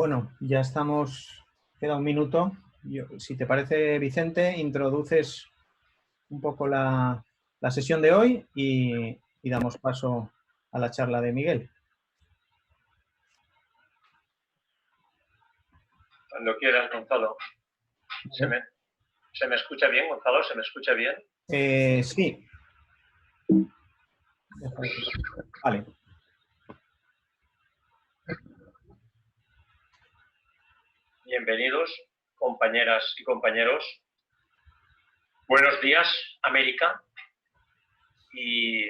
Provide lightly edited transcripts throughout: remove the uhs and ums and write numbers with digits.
Bueno, ya estamos, queda un minuto. Si te parece, Vicente, introduces un poco la sesión de hoy y damos paso a la charla de Miguel. Cuando quieras, Gonzalo. ¿Se me escucha bien, Gonzalo? ¿Se me escucha bien? Sí. Vale. Bienvenidos, compañeras y compañeros. Buenos días, América. Y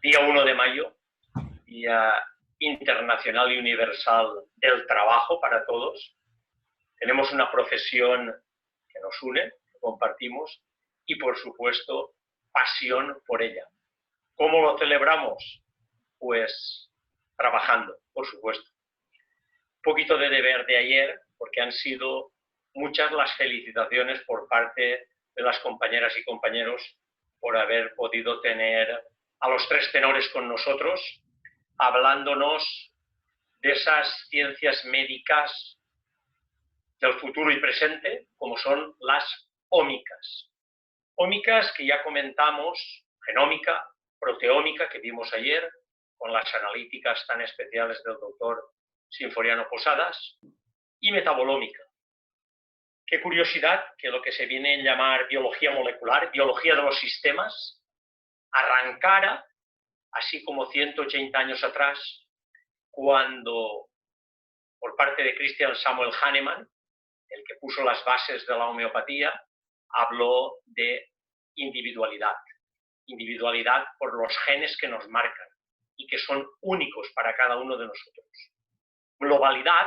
día 1 de mayo, Día Internacional y Universal del Trabajo para todos. Tenemos una profesión que nos une, que compartimos, y por supuesto, pasión por ella. ¿Cómo lo celebramos? Pues trabajando, por supuesto. Un poquito de deber de ayer, porque han sido muchas las felicitaciones por parte de las compañeras y compañeros por haber podido tener a los tres tenores con nosotros, hablándonos de esas ciencias médicas del futuro y presente, como son las ómicas. Ómicas que ya comentamos, genómica, proteómica, que vimos ayer, con las analíticas tan especiales del doctor Sinforiano Posadas, y metabolómica. Qué curiosidad que lo que se viene a llamar biología molecular, biología de los sistemas, arrancara, así como 180 años atrás, cuando, por parte de Christian Samuel Hahnemann, el que puso las bases de la homeopatía, habló de individualidad. Individualidad por los genes que nos marcan y que son únicos para cada uno de nosotros. Globalidad,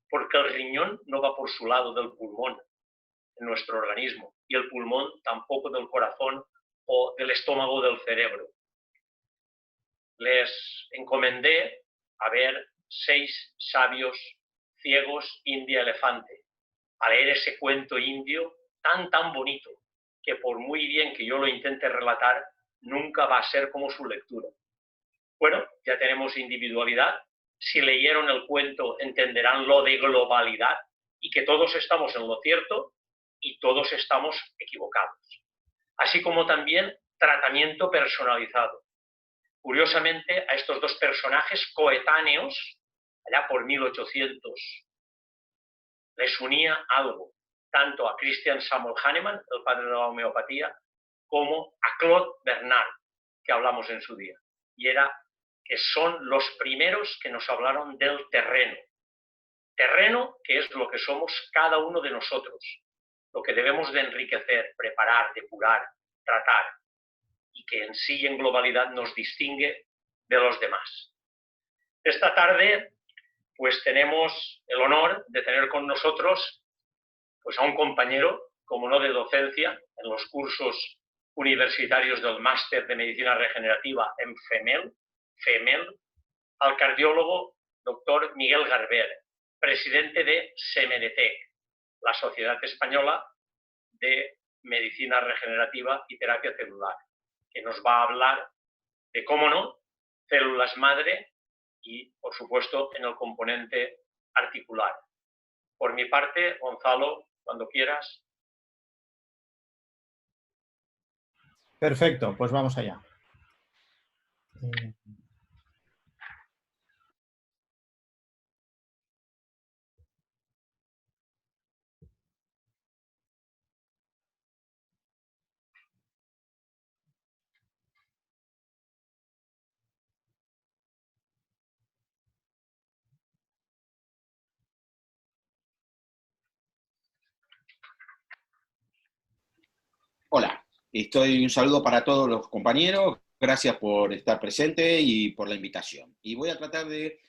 porque el riñón no va por su lado del pulmón en nuestro organismo y el pulmón tampoco del corazón o del estómago o del cerebro. Les encomendé a ver 6 sabios ciegos India-elefante, a leer ese cuento indio tan bonito que por muy bien que yo lo intente relatar, nunca va a ser como su lectura. Bueno, ya tenemos individualidad. Si leyeron el cuento entenderán lo de globalidad y que todos estamos en lo cierto y todos estamos equivocados. Así como también tratamiento personalizado. Curiosamente, a estos dos personajes coetáneos, allá por 1800, les unía algo, tanto a Christian Samuel Hahnemann, el padre de la homeopatía, como a Claude Bernard, que hablamos en su día. Y era que son los primeros que nos hablaron del terreno. Terreno que es lo que somos cada uno de nosotros, lo que debemos de enriquecer, preparar, depurar, tratar, y que en sí en globalidad nos distingue de los demás. Esta tarde pues tenemos el honor de tener con nosotros pues a un compañero, como no de docencia, en los cursos universitarios del Máster de Medicina Regenerativa en FEMEL, al cardiólogo doctor Miguel Garber, presidente de SEMEDETEC, la Sociedad Española de Medicina Regenerativa y Terapia Celular, que nos va a hablar de, cómo no, células madre y, por supuesto, en el componente articular. Por mi parte, Gonzalo, cuando quieras. Perfecto, pues vamos allá. Hola, un saludo para todos los compañeros, gracias por estar presente y por la invitación. Y voy a tratar de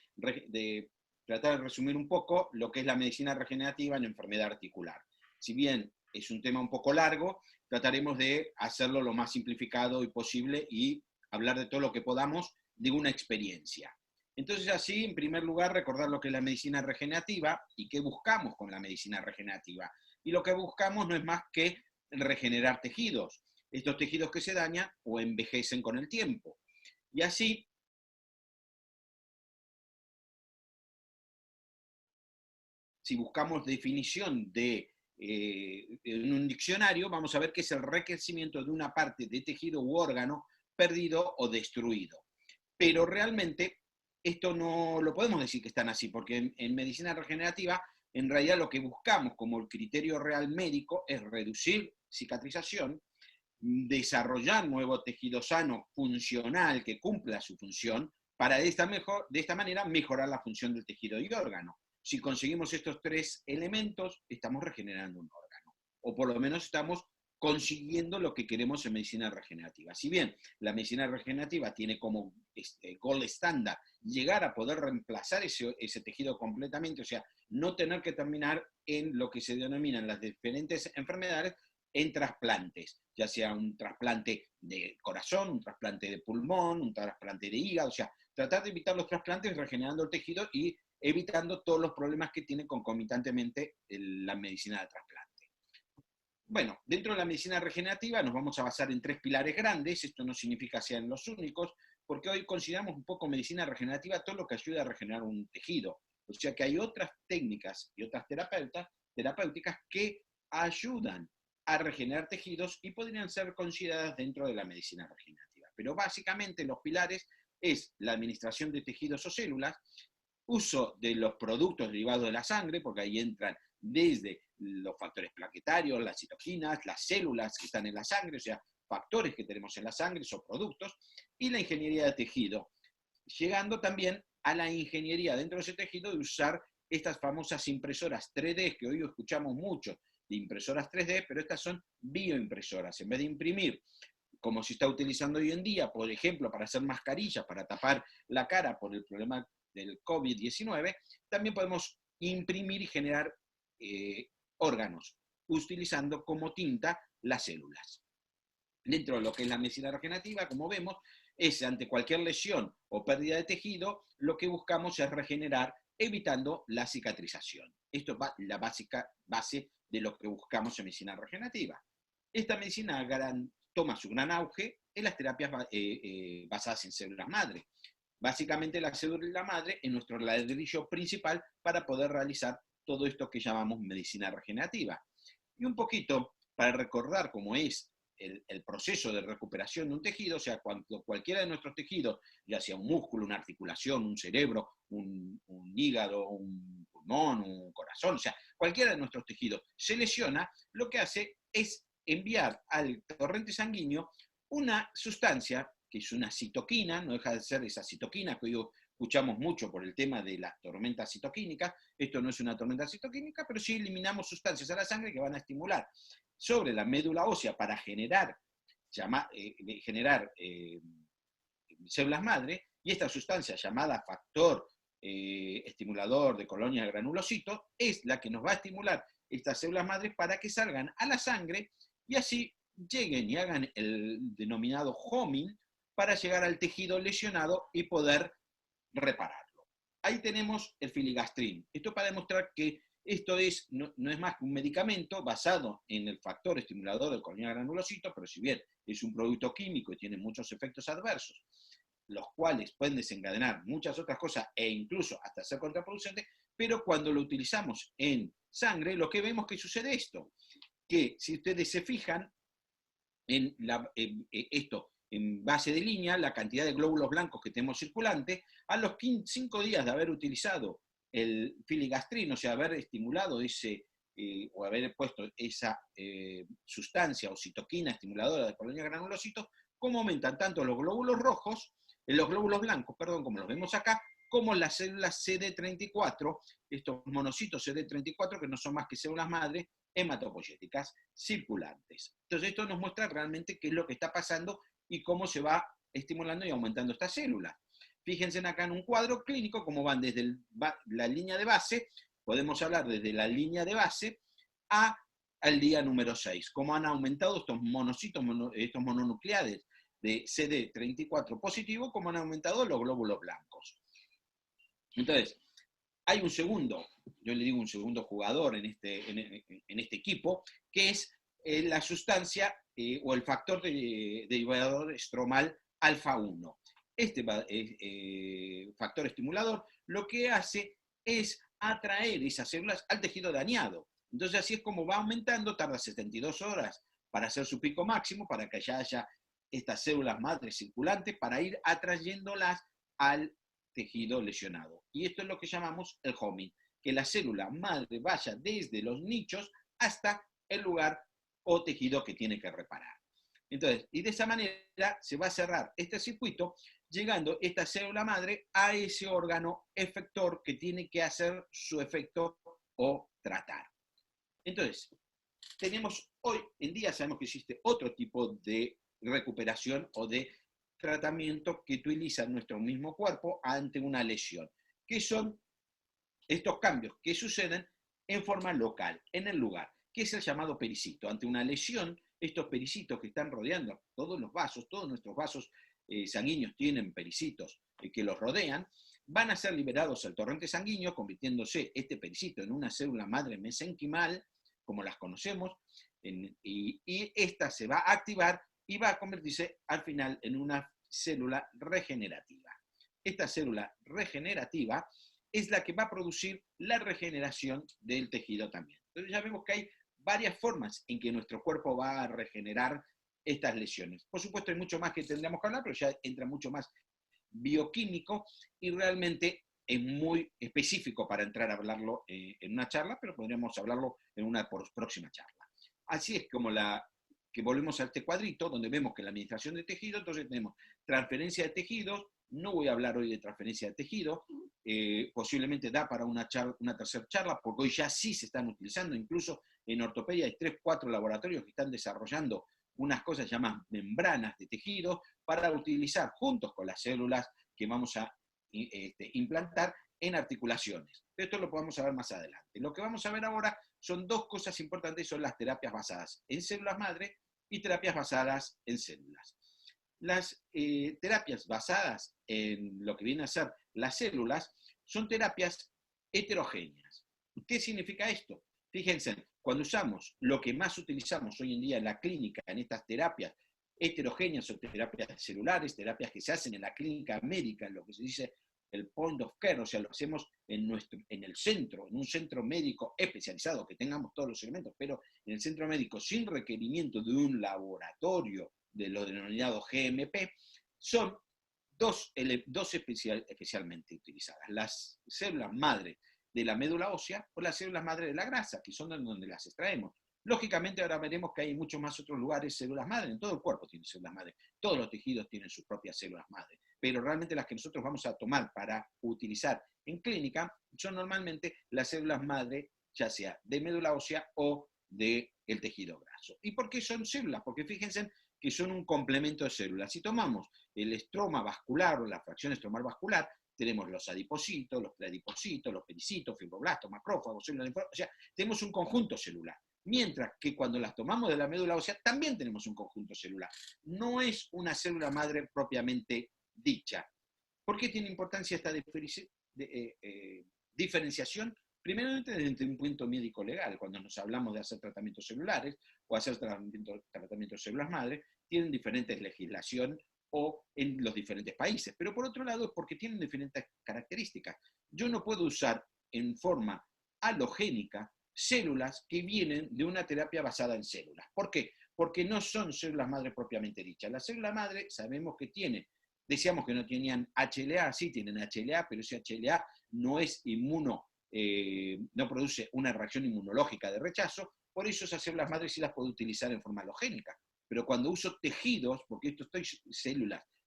resumir un poco lo que es la medicina regenerativa en enfermedad articular. Si bien es un tema un poco largo, trataremos de hacerlo lo más simplificado y posible y hablar de todo lo que podamos de una experiencia. Entonces así, en primer lugar, recordar lo que es la medicina regenerativa y qué buscamos con la medicina regenerativa. Y lo que buscamos no es más que regenerar tejidos, estos tejidos que se dañan o envejecen con el tiempo. Y así si buscamos definición en un diccionario, vamos a ver que es el recrecimiento de una parte de tejido u órgano perdido o destruido. Pero realmente esto no lo podemos decir que están así, porque en medicina regenerativa, en realidad lo que buscamos como el criterio real médico es reducir cicatrización, desarrollar nuevo tejido sano, funcional, que cumpla su función, para de esta manera mejorar la función del tejido y órgano. Si conseguimos estos tres elementos, estamos regenerando un órgano, o por lo menos estamos consiguiendo lo que queremos en medicina regenerativa. Si bien la medicina regenerativa tiene como gold estándar llegar a poder reemplazar ese tejido completamente, o sea, no tener que terminar en lo que se denominan las diferentes enfermedades en trasplantes, ya sea un trasplante de corazón, un trasplante de pulmón, un trasplante de hígado, o sea, tratar de evitar los trasplantes regenerando el tejido y evitando todos los problemas que tiene concomitantemente la medicina de trasplante. Bueno, dentro de la medicina regenerativa nos vamos a basar en tres pilares grandes, esto no significa sean los únicos, porque hoy consideramos un poco medicina regenerativa todo lo que ayuda a regenerar un tejido. O sea que hay otras técnicas y otras terapéuticas que ayudan a regenerar tejidos y podrían ser consideradas dentro de la medicina regenerativa. Pero básicamente los pilares es la administración de tejidos o células, uso de los productos derivados de la sangre, porque ahí entran desde los factores plaquetarios, las citoquinas, las células que están en la sangre, o sea, factores que tenemos en la sangre, son productos, y la ingeniería de tejido, llegando también a la ingeniería dentro de ese tejido de usar estas famosas impresoras 3D, que hoy escuchamos mucho de impresoras 3D, pero estas son bioimpresoras. En vez de imprimir, como se está utilizando hoy en día, por ejemplo, para hacer mascarillas, para tapar la cara por el problema del COVID-19, también podemos imprimir y generar órganos, utilizando como tinta las células. Dentro de lo que es la medicina regenerativa, como vemos, es ante cualquier lesión o pérdida de tejido, lo que buscamos es regenerar, evitando la cicatrización. Esto es la base de lo que buscamos en medicina regenerativa. Esta medicina toma su gran auge en las terapias basadas en células madre. Básicamente la célula madre es nuestro ladrillo principal para poder realizar todo esto que llamamos medicina regenerativa. Y un poquito para recordar cómo es el proceso de recuperación de un tejido, o sea, cuando cualquiera de nuestros tejidos, ya sea un músculo, una articulación, un cerebro, un hígado, un pulmón, un corazón, o sea, cualquiera de nuestros tejidos se lesiona, lo que hace es enviar al torrente sanguíneo una sustancia que es una citoquina, no deja de ser esa citoquina que hoy escuchamos mucho por el tema de las tormentas citoquínicas. Esto no es una tormenta citoquímica, pero sí eliminamos sustancias a la sangre que van a estimular sobre la médula ósea para generar células madre, y esta sustancia llamada factor estimulador de colonias de granulocitos es la que nos va a estimular estas células madres para que salgan a la sangre y así lleguen y hagan el denominado homing para llegar al tejido lesionado y poder repararlo. Ahí tenemos el filigastrin. Esto para demostrar que esto no es más que un medicamento basado en el factor estimulador del colonia granulocito, pero si bien es un producto químico y tiene muchos efectos adversos, los cuales pueden desencadenar muchas otras cosas e incluso hasta ser contraproducente, pero cuando lo utilizamos en sangre, lo que vemos que sucede esto, que si ustedes se fijan en esto, en base de línea, la cantidad de glóbulos blancos que tenemos circulantes, a los 5 días de haber utilizado el filigastrin, o sea, haber estimulado o haber puesto esa sustancia o citoquina estimuladora de colonia granulocitos, cómo aumentan tanto los glóbulos blancos, como los vemos acá, como las células CD34, estos monocitos CD34 que no son más que células madre hematopoyéticas circulantes. Entonces esto nos muestra realmente qué es lo que está pasando y cómo se va estimulando y aumentando estas células. Fíjense acá en un cuadro clínico cómo van desde la línea de base, podemos hablar desde la línea de base al día número 6, cómo han aumentado estos monocitos, estos mononucleares de CD34 positivo, cómo han aumentado los glóbulos blancos. Entonces, hay un segundo, yo le digo un segundo jugador en este equipo, que es la sustancia o el factor derivador estromal alfa 1. Este factor estimulador lo que hace es atraer esas células al tejido dañado. Entonces así es como va aumentando, tarda 72 horas para hacer su pico máximo, para que ya haya estas células madres circulantes, para ir atrayéndolas al tejido lesionado. Y esto es lo que llamamos el homing, que la célula madre vaya desde los nichos hasta el lugar o tejido que tiene que reparar. Entonces, y de esa manera se va a cerrar este circuito, llegando esta célula madre a ese órgano efector que tiene que hacer su efecto o tratar. Entonces, tenemos hoy en día, sabemos que existe otro tipo de recuperación o de tratamiento que utiliza nuestro mismo cuerpo ante una lesión, que son estos cambios que suceden en forma local, en el lugar, que es el llamado pericito. Ante una lesión, estos pericitos que están rodeando todos los vasos, todos nuestros vasos sanguíneos tienen pericitos que los rodean, van a ser liberados al torrente sanguíneo, convirtiéndose este pericito en una célula madre mesenquimal, como las conocemos, y esta se va a activar y va a convertirse al final en una célula regenerativa. Esta célula regenerativa es la que va a producir la regeneración del tejido también. Entonces ya vemos que hay varias formas en que nuestro cuerpo va a regenerar estas lesiones. Por supuesto hay mucho más que tendríamos que hablar, pero ya entra mucho más bioquímico y realmente es muy específico para entrar a hablarlo en una charla, pero podríamos hablarlo en una próxima charla. Así es como que volvemos a este cuadrito donde vemos que la administración de tejido, entonces tenemos transferencia de tejidos. No voy a hablar hoy de transferencia de tejido, posiblemente da para una tercera charla, porque hoy ya sí se están utilizando, incluso en ortopedia hay 3, 4 laboratorios que están desarrollando unas cosas llamadas membranas de tejido para utilizar juntos con las células que vamos a implantar en articulaciones. Esto lo podemos saber más adelante. Lo que vamos a ver ahora son dos cosas importantes, son las terapias basadas en células madre y terapias basadas en células. Las terapias basadas en lo que viene a ser las células son terapias heterogéneas. ¿Qué significa esto? Fíjense, cuando usamos lo que más utilizamos hoy en día en la clínica, en estas terapias heterogéneas o terapias celulares, terapias que se hacen en la clínica médica, en lo que se dice el point of care, o sea, lo hacemos en el centro, en un centro médico especializado, que tengamos todos los elementos, pero en el centro médico sin requerimiento de un laboratorio de lo denominado GMP, son dos especialmente utilizadas: las células madre de la médula ósea o las células madre de la grasa, que son de donde las extraemos. Lógicamente ahora veremos que hay muchos más otros lugares células madre, en todo el cuerpo tiene células madre, todos los tejidos tienen sus propias células madre, pero realmente las que nosotros vamos a tomar para utilizar en clínica son normalmente las células madre, ya sea de médula ósea o del tejido graso. ¿Y por qué son células? Porque fíjense que son un complemento de células. Si tomamos el estroma vascular o la fracción estromal vascular, tenemos los adipocitos, los preadipocitos, los pericitos, fibroblastos, macrófagos, células linfóticas, o sea, tenemos un conjunto celular. Mientras que cuando las tomamos de la médula ósea, también tenemos un conjunto celular. No es una célula madre propiamente dicha. ¿Por qué tiene importancia esta diferenciación? Primeramente desde un punto médico-legal, cuando nos hablamos de hacer tratamientos celulares o hacer tratamientos de células madre, tienen diferentes legislación o en los diferentes países. Pero por otro lado es porque tienen diferentes características. Yo no puedo usar en forma halogénica células que vienen de una terapia basada en células. ¿Por qué? Porque no son células madre propiamente dichas. La célula madre sabemos que tiene, decíamos que no tenían HLA, sí tienen HLA, pero ese HLA no es no produce una reacción inmunológica de rechazo, por eso esas células madres sí las puedo utilizar en forma halogénica. Pero cuando uso tejidos, porque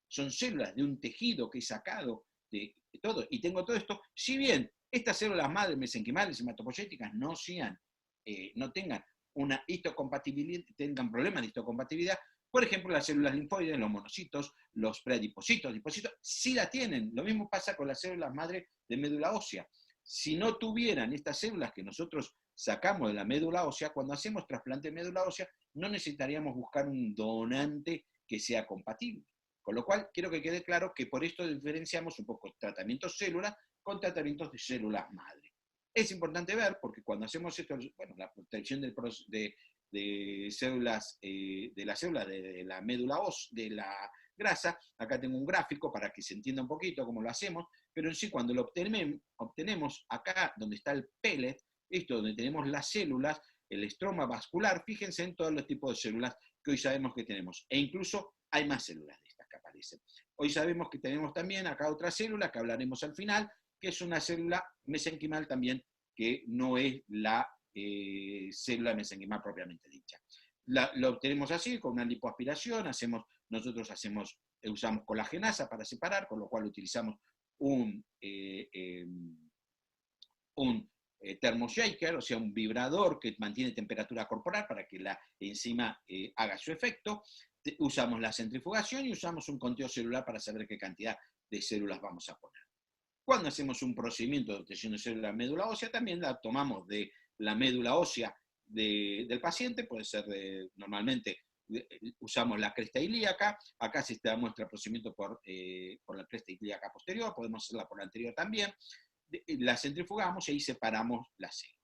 son células de un tejido que he sacado de todo, y tengo todo esto, si bien estas células madres mesenquimales, hematopoyéticas, no tengan una histocompatibilidad, tengan problemas de histocompatibilidad, por ejemplo, las células linfoides, los monocitos, los preadipocitos, dipocitos, sí la tienen. Lo mismo pasa con las células madre de médula ósea. Si no tuvieran estas células que nosotros sacamos de la médula ósea, cuando hacemos trasplante de médula ósea, no necesitaríamos buscar un donante que sea compatible. Con lo cual, quiero que quede claro que por esto diferenciamos un poco tratamientos células con tratamientos de células madre. Es importante ver, porque cuando hacemos esto, bueno, la protección de células, de la célula de la médula ósea, grasa. Acá tengo un gráfico para que se entienda un poquito cómo lo hacemos, pero en sí cuando lo obtenemos acá donde está el pellet, esto donde tenemos las células, el estroma vascular, fíjense en todos los tipos de células que hoy sabemos que tenemos, e incluso hay más células de estas que aparecen. Hoy sabemos que tenemos también acá otra célula que hablaremos al final, que es una célula mesenquimal también, que no es la célula mesenquimal propiamente dicha. Lo obtenemos así, con una lipoaspiración, nosotros usamos colagenasa para separar, con lo cual utilizamos un thermoshaker, o sea, un vibrador que mantiene temperatura corporal para que la enzima haga su efecto. Usamos la centrifugación y usamos un conteo celular para saber qué cantidad de células vamos a poner. Cuando hacemos un procedimiento de obtención de células médula ósea, también la tomamos de la médula ósea del paciente, puede ser normalmente usamos la cresta ilíaca, acá se muestra el procedimiento por la cresta ilíaca posterior, podemos hacerla por la anterior también, la centrifugamos y ahí separamos las células.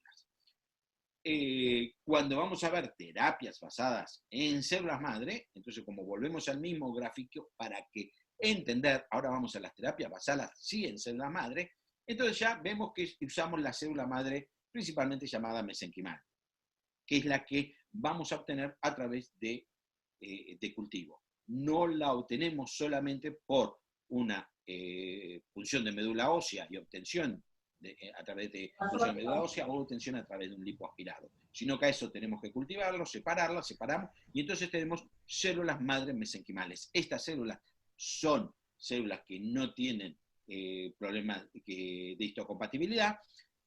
Cuando vamos a ver terapias basadas en células madre, entonces como volvemos al mismo gráfico para que entender, ahora vamos a las terapias basadas sí en células madre, entonces ya vemos que usamos la célula madre principalmente llamada mesenquimal, que es la que vamos a obtener a través de cultivo. No la obtenemos solamente por una punción de médula ósea y obtención a través de punción de médula ósea o obtención a través de un lipoaspirado, sino que a eso tenemos que cultivarlo, separarlo, separamos, y entonces tenemos células madre mesenquimales. Estas células son células que no tienen problemas de histocompatibilidad,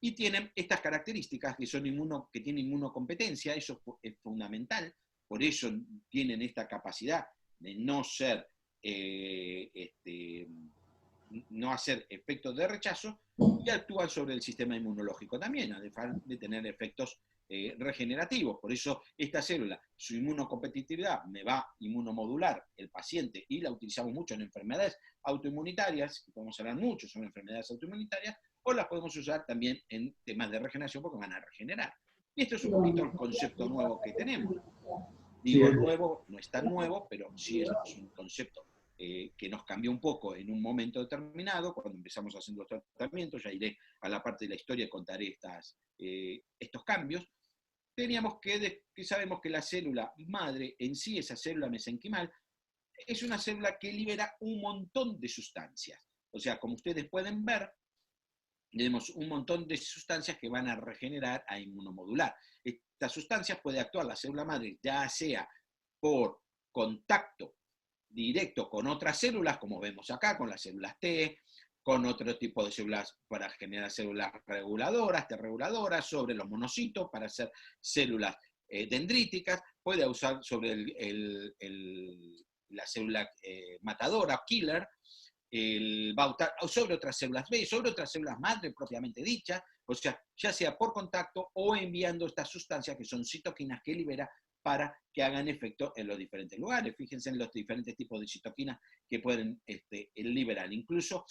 y tienen estas características que tienen inmunocompetencia, eso es fundamental, por eso tienen esta capacidad de no ser, no hacer efectos de rechazo, y actúan sobre el sistema inmunológico también, además de tener efectos regenerativos. Por eso esta célula, su inmunocompetitividad me va a inmunomodular el paciente, y la utilizamos mucho en enfermedades autoinmunitarias, que podemos hablar mucho sobre enfermedades autoinmunitarias, o las podemos usar también en temas de regeneración porque van a regenerar. Y esto es un poquito el concepto nuevo que tenemos. Digo nuevo, no es tan nuevo, pero sí es un concepto que nos cambió un poco en un momento determinado, cuando empezamos haciendo los tratamientos. Ya iré a la parte de la historia y contaré estos cambios. Teníamos que sabemos que la célula madre en sí, esa célula mesenquimal, es una célula que libera un montón de sustancias. O sea, como ustedes pueden ver, tenemos un montón de sustancias que van a regenerar, a inmunomodular. Estas sustancias puede actuar la célula madre ya sea por contacto directo con otras células, como vemos acá, con las células T, con otro tipo de células para generar células reguladoras, T-reguladoras, sobre los monocitos para hacer células dendríticas, puede usar sobre la célula matadora, killer, sobre otras células B, sobre otras células madre propiamente dichas, o sea, ya sea por contacto o enviando estas sustancias que son citoquinas que libera para que hagan efecto en los diferentes lugares. Fíjense en los diferentes tipos de citoquinas que pueden liberar, incluso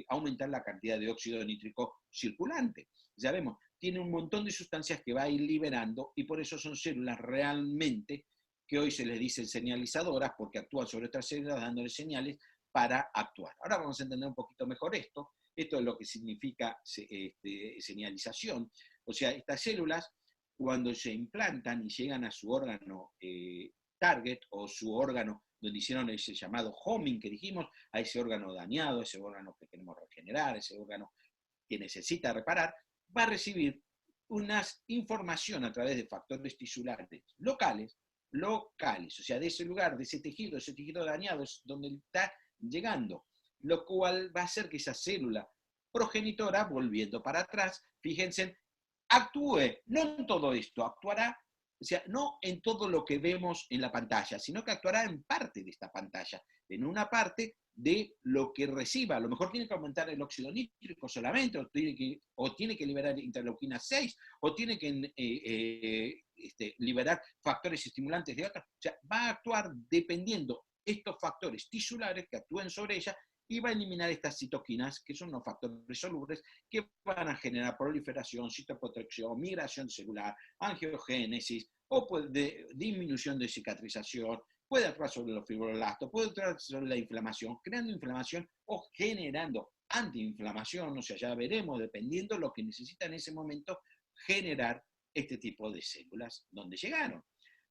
aumentar la cantidad de óxido nítrico circulante. Ya vemos, tiene un montón de sustancias que va a ir liberando, y por eso son células realmente que hoy se les dicen señalizadoras, porque actúan sobre otras células dándoles señales para actuar. Ahora vamos a entender un poquito mejor esto. Esto es lo que significa señalización. O sea, estas células, cuando se implantan y llegan a su órgano target, o su órgano donde hicieron ese llamado homing que dijimos, a ese órgano dañado, ese órgano que queremos regenerar, ese órgano que necesita reparar, va a recibir una información a través de factores tisulares locales, o sea, de ese lugar, de ese tejido dañado es donde está llegando, lo cual va a hacer que esa célula progenitora, volviendo para atrás, fíjense, actúe, no en todo esto, actuará, o sea, no en todo lo que vemos en la pantalla, sino que actuará en parte de esta pantalla, en una parte de lo que reciba. A lo mejor tiene que aumentar el óxido nítrico solamente, o tiene que liberar interleuquina 6, o tiene que liberar factores estimulantes de otras. O sea, va a actuar dependiendo estos factores tisulares que actúen sobre ella, y va a eliminar estas citoquinas, que son los factores solubles, que van a generar proliferación, citoprotección, migración celular, angiogénesis, o pues disminución de cicatrización, puede actuar sobre los fibroblastos, puede actuar sobre la inflamación, creando inflamación o generando antiinflamación, o sea, ya veremos, dependiendo de lo que necesita en ese momento, generar este tipo de células donde llegaron.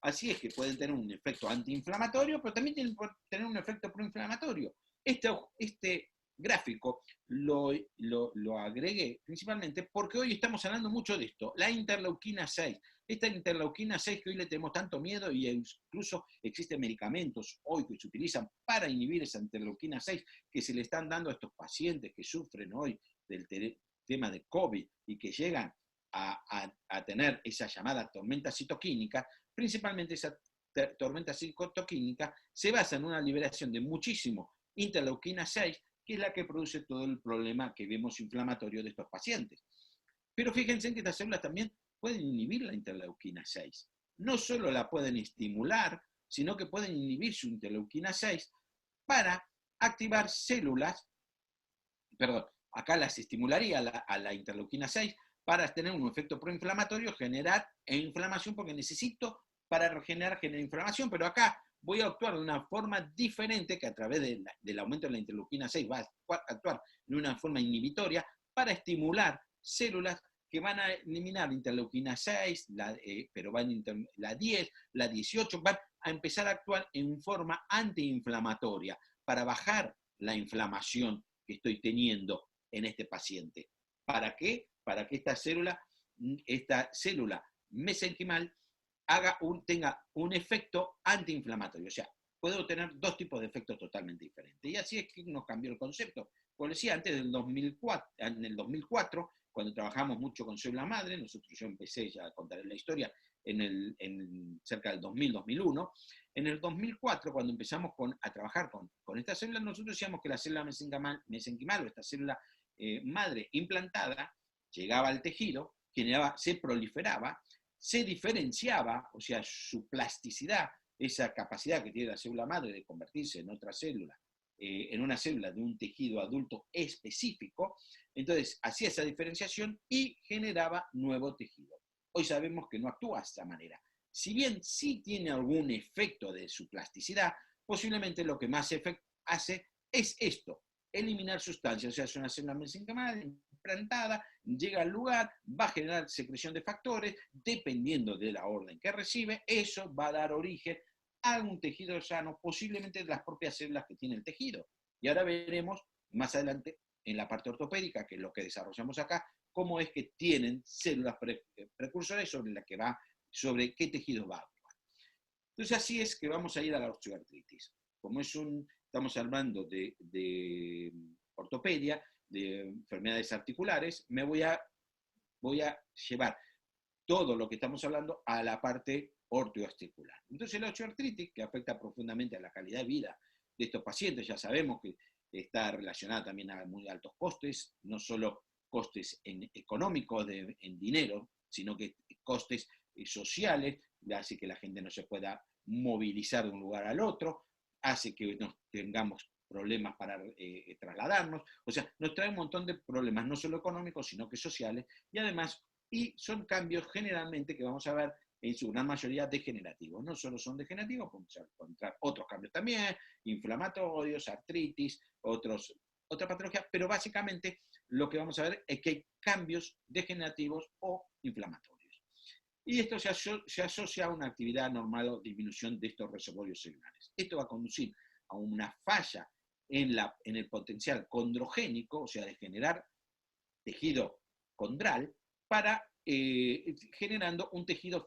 Así es que pueden tener un efecto antiinflamatorio, pero también tienen que tener un efecto proinflamatorio. Este gráfico lo agregué principalmente porque hoy estamos hablando mucho de esto, la interleuquina 6. Esta interleuquina 6 que hoy le tenemos tanto miedo, y incluso existen medicamentos hoy que se utilizan para inhibir esa interleuquina 6 que se le están dando a estos pacientes que sufren hoy del tema de COVID y que llegan a tener esa llamada tormenta citoquímica. Principalmente esa tormenta citoquímica se basa en una liberación de muchísimo interleuquina 6, que es la que produce todo el problema que vemos inflamatorio de estos pacientes. Pero fíjense que estas células también pueden inhibir la interleuquina 6. No solo la pueden estimular, sino que pueden inhibir su interleuquina 6 para activar células, perdón, acá las estimularía a la interleuquina 6 para tener un efecto proinflamatorio, generar inflamación, porque necesito para generar inflamación, pero acá voy a actuar de una forma diferente, que a través del aumento de la interleuquina 6 va a actuar de una forma inhibitoria para estimular células que van a eliminar la interleuquina 6, pero la 10, la 18, van a empezar a actuar en forma antiinflamatoria para bajar la inflamación que estoy teniendo en este paciente. ¿Para qué? Para que esta célula mesenquimal tenga un efecto antiinflamatorio. O sea, puedo tener dos tipos de efectos totalmente diferentes. Y así es que nos cambió el concepto. Como decía, antes en el 2004, cuando trabajamos mucho con célula madre, yo empecé ya a contar la historia cerca del 2000-2001. En el 2004, cuando empezamos a trabajar con estas células, nosotros decíamos que la célula mesenquimal o esta célula madre implantada llegaba al tejido, se proliferaba, se diferenciaba, o sea, su plasticidad, esa capacidad que tiene la célula madre de convertirse en otra célula, en una célula de un tejido adulto específico, entonces hacía esa diferenciación y generaba nuevo tejido. Hoy sabemos que no actúa de esta manera. Si bien sí tiene algún efecto de su plasticidad, posiblemente lo que más hace es esto, eliminar sustancias, o sea, es una célula mesenquimal implantada, llega al lugar, va a generar secreción de factores, dependiendo de la orden que recibe, eso va a dar origen a un tejido sano, posiblemente de las propias células que tiene el tejido. Y ahora veremos más adelante, en la parte ortopédica, que es lo que desarrollamos acá, cómo es que tienen células precursoras sobre qué tejido va a actuar. Entonces así es que vamos a ir a la osteoartritis. Como estamos hablando de ortopedia, de enfermedades articulares, voy a llevar todo lo que estamos hablando a la parte ortoarticular. Entonces la osteoartritis, que afecta profundamente a la calidad de vida de estos pacientes, ya sabemos que está relacionada también a muy altos costes, no solo costes económicos en dinero, sino que costes sociales, hace que la gente no se pueda movilizar de un lugar al otro, hace que tengamos problemas para trasladarnos, o sea, nos trae un montón de problemas, no solo económicos, sino que sociales, y además, son cambios generalmente que vamos a ver en su gran mayoría degenerativos. No solo son degenerativos, podemos encontrar otros cambios también, inflamatorios, artritis, otra patología, pero básicamente lo que vamos a ver es que hay cambios degenerativos o inflamatorios. Y esto se asocia a una actividad normal o disminución de estos reservorios celulares. Esto va a conducir a una falla en el potencial condrogénico, o sea, de generar tejido condral, generando un tejido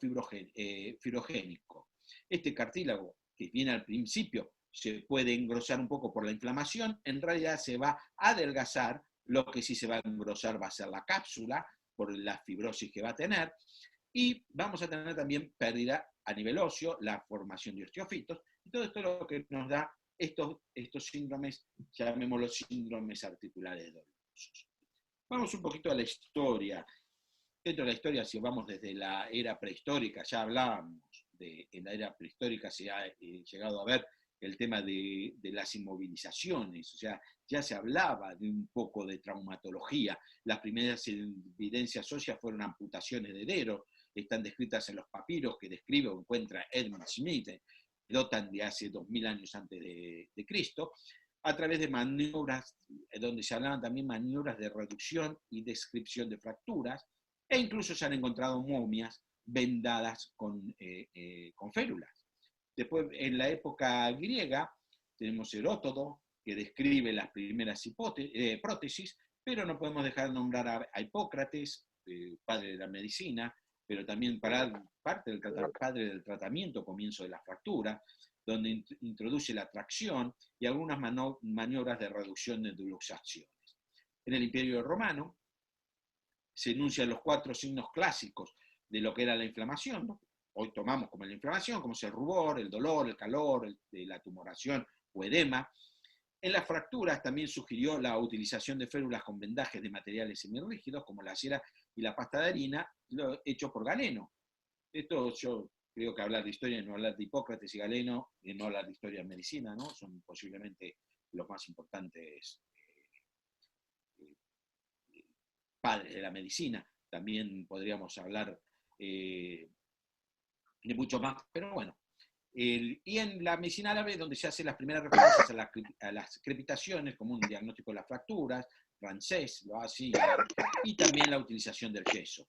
fibrogénico. Este cartílago, que viene al principio, se puede engrosar un poco por la inflamación, en realidad se va a adelgazar, lo que sí se va a engrosar va a ser la cápsula, por la fibrosis que va a tener, y vamos a tener también pérdida a nivel óseo, la formación de osteofitos, y todo esto es lo que nos da estos síndromes, llamémoslos síndromes articulares dolorosos. Vamos un poquito a la historia. Dentro de la historia, si vamos desde la era prehistórica, ya hablábamos en la era prehistórica se ha llegado a ver el tema de las inmovilizaciones, o sea, ya se hablaba de un poco de traumatología. Las primeras evidencias óseas fueron amputaciones de dedos, están descritas en los papiros que describe o encuentra Edmund Smith dotan de hace 2000 años antes de Cristo, a través de maniobras, donde se hablaban también maniobras de reducción y descripción de fracturas, e incluso se han encontrado momias vendadas con férulas. Después, en la época griega, tenemos Heródoto, que describe las primeras prótesis, pero no podemos dejar de nombrar a Hipócrates, padre de la medicina, pero también padre del tratamiento, comienzo de la fractura, donde introduce la tracción y algunas maniobras de reducción de luxaciones. En el Imperio Romano se enuncian los 4 signos clásicos de lo que era la inflamación, ¿no? Hoy tomamos como la inflamación, como es el rubor, el dolor, el calor, la tumoración o edema. En las fracturas también sugirió la utilización de férulas con vendajes de materiales semirrígidos, como la cera y la pasta de harina, hecho por Galeno. Esto yo creo que hablar de historia y no hablar de Hipócrates y Galeno, y no hablar de historia de medicina, ¿no? Son posiblemente los más importantes padres de la medicina. También podríamos hablar de mucho más, pero bueno. Y en la medicina árabe, donde se hacen las primeras referencias a las crepitaciones, como un diagnóstico de las fracturas, francés lo hace, y también la utilización del yeso.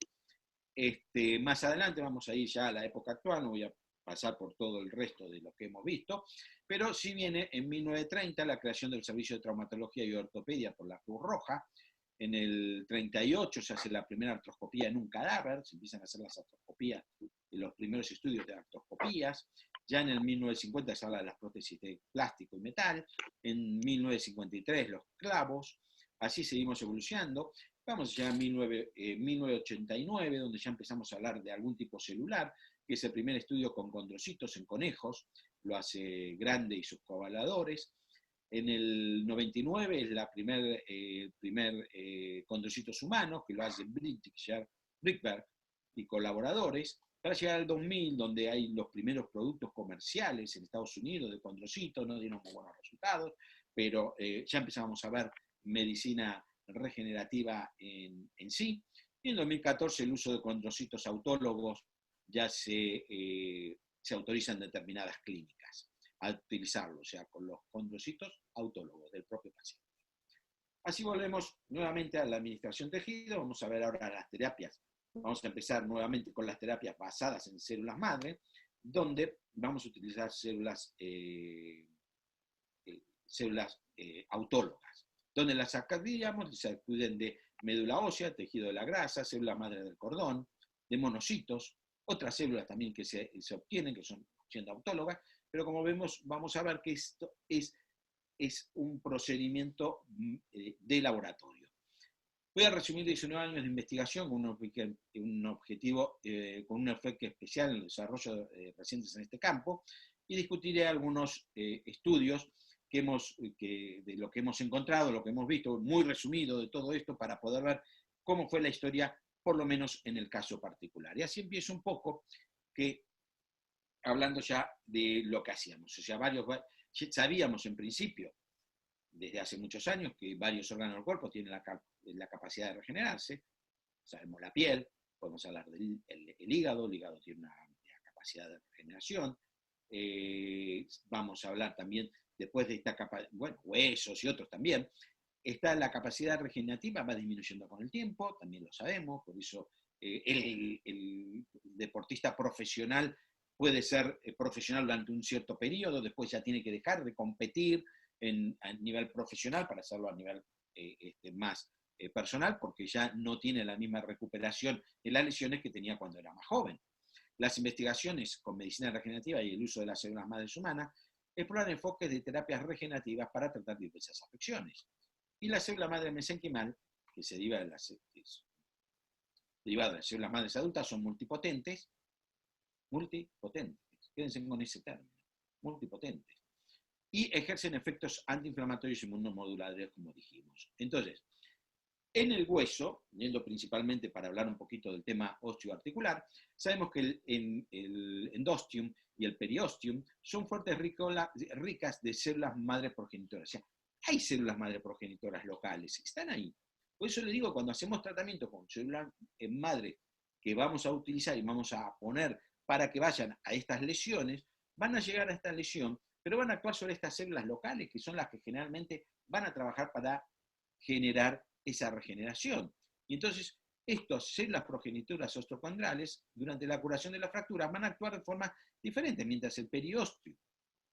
Más adelante vamos a ir ya a la época actual, no voy a pasar por todo el resto de lo que hemos visto, pero sí viene en 1930 la creación del Servicio de Traumatología y Ortopedia por la Cruz Roja. En el 38 se hace la primera artroscopía en un cadáver, se empiezan a hacer las artroscopías, los primeros estudios de artroscopías. Ya en el 1950 se habla de las prótesis de plástico y metal, en 1953 los clavos, así seguimos evolucionando. Vamos ya a 1989, donde ya empezamos a hablar de algún tipo celular, que es el primer estudio con condrocitos en conejos, lo hace Grande y sus colaboradores. En el 99 es el primer condrocitos humanos, que lo hace Brickberg y colaboradores, para llegar al 2000, donde hay los primeros productos comerciales en Estados Unidos de condrocitos, no dieron muy buenos resultados, pero ya empezamos a ver medicina regenerativa en sí. Y en 2014 el uso de condrocitos autólogos ya se autorizan determinadas clínicas a utilizarlo, o sea, con los condrocitos autólogos del propio paciente. Así volvemos nuevamente a la administración tejido. Vamos a ver ahora las terapias. Vamos a empezar nuevamente con las terapias basadas en células madre, donde vamos a utilizar células autólogas, donde las sacaríamos y se acuden de médula ósea, tejido de la grasa, célula madre del cordón, de monocitos, otras células también que se obtienen, que son siendo autólogas, pero como vemos, vamos a ver que esto es un procedimiento de laboratorio. Voy a resumir 19 años de investigación con un objetivo, con un enfoque especial en el desarrollo recientes en este campo, y discutiré algunos estudios de lo que hemos encontrado, lo que hemos visto, muy resumido de todo esto, para poder ver cómo fue la historia, por lo menos en el caso particular. Y así empiezo un poco, hablando ya de lo que hacíamos. O sea, sabíamos en principio, desde hace muchos años, que varios órganos del cuerpo tienen la capacidad de regenerarse. Sabemos la piel, podemos hablar del hígado. El hígado tiene una amplia capacidad de regeneración. Vamos a hablar también, después de esta capacidad, bueno, huesos y otros también. La capacidad regenerativa va disminuyendo con el tiempo, también lo sabemos, por eso el deportista profesional puede ser profesional durante un cierto periodo, después ya tiene que dejar de competir a nivel profesional para hacerlo a nivel más personal, porque ya no tiene la misma recuperación de las lesiones que tenía cuando era más joven. Las investigaciones con medicina regenerativa y el uso de las células madres humanas exploran enfoques de terapias regenerativas para tratar diversas afecciones. Y la célula madre mesenquimal, que se deriva de las células madres adultas, son multipotentes, quédense con ese término, multipotentes, y ejercen efectos antiinflamatorios y inmunomoduladores, como dijimos. Entonces, en el hueso, yendo principalmente para hablar un poquito del tema osteoarticular, sabemos que el endostium y el periostium son fuentes ricas de células madre progenitoras. O sea, hay células madre progenitoras locales, están ahí. Por eso le digo, cuando hacemos tratamiento con células madre que vamos a utilizar y vamos a poner para que vayan a estas lesiones, van a llegar a esta lesión, pero van a actuar sobre estas células locales, que son las que generalmente van a trabajar para generar esa regeneración. Y entonces, estas células progenitoras osteocondrales, durante la curación de la fractura, van a actuar de forma diferente. Mientras el periósteo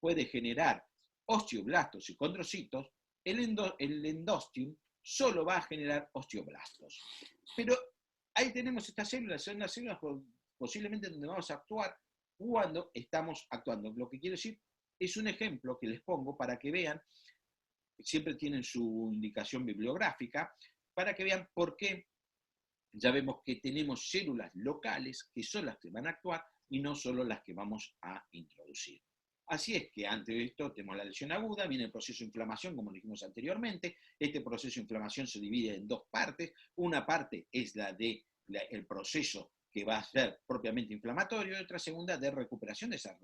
puede generar osteoblastos y condrocitos, el endósteo solo va a generar osteoblastos. Pero ahí tenemos estas células, son las células posiblemente donde vamos a actuar cuando estamos actuando. Lo que quiero decir es un ejemplo que les pongo para que vean, siempre tienen su indicación bibliográfica, para que vean por qué ya vemos que tenemos células locales que son las que van a actuar y no solo las que vamos a introducir. Así es que antes de esto tenemos la lesión aguda, viene el proceso de inflamación, como dijimos anteriormente. Este proceso de inflamación se divide en dos partes. Una parte es el proceso que va a ser propiamente inflamatorio y otra segunda de recuperación de esa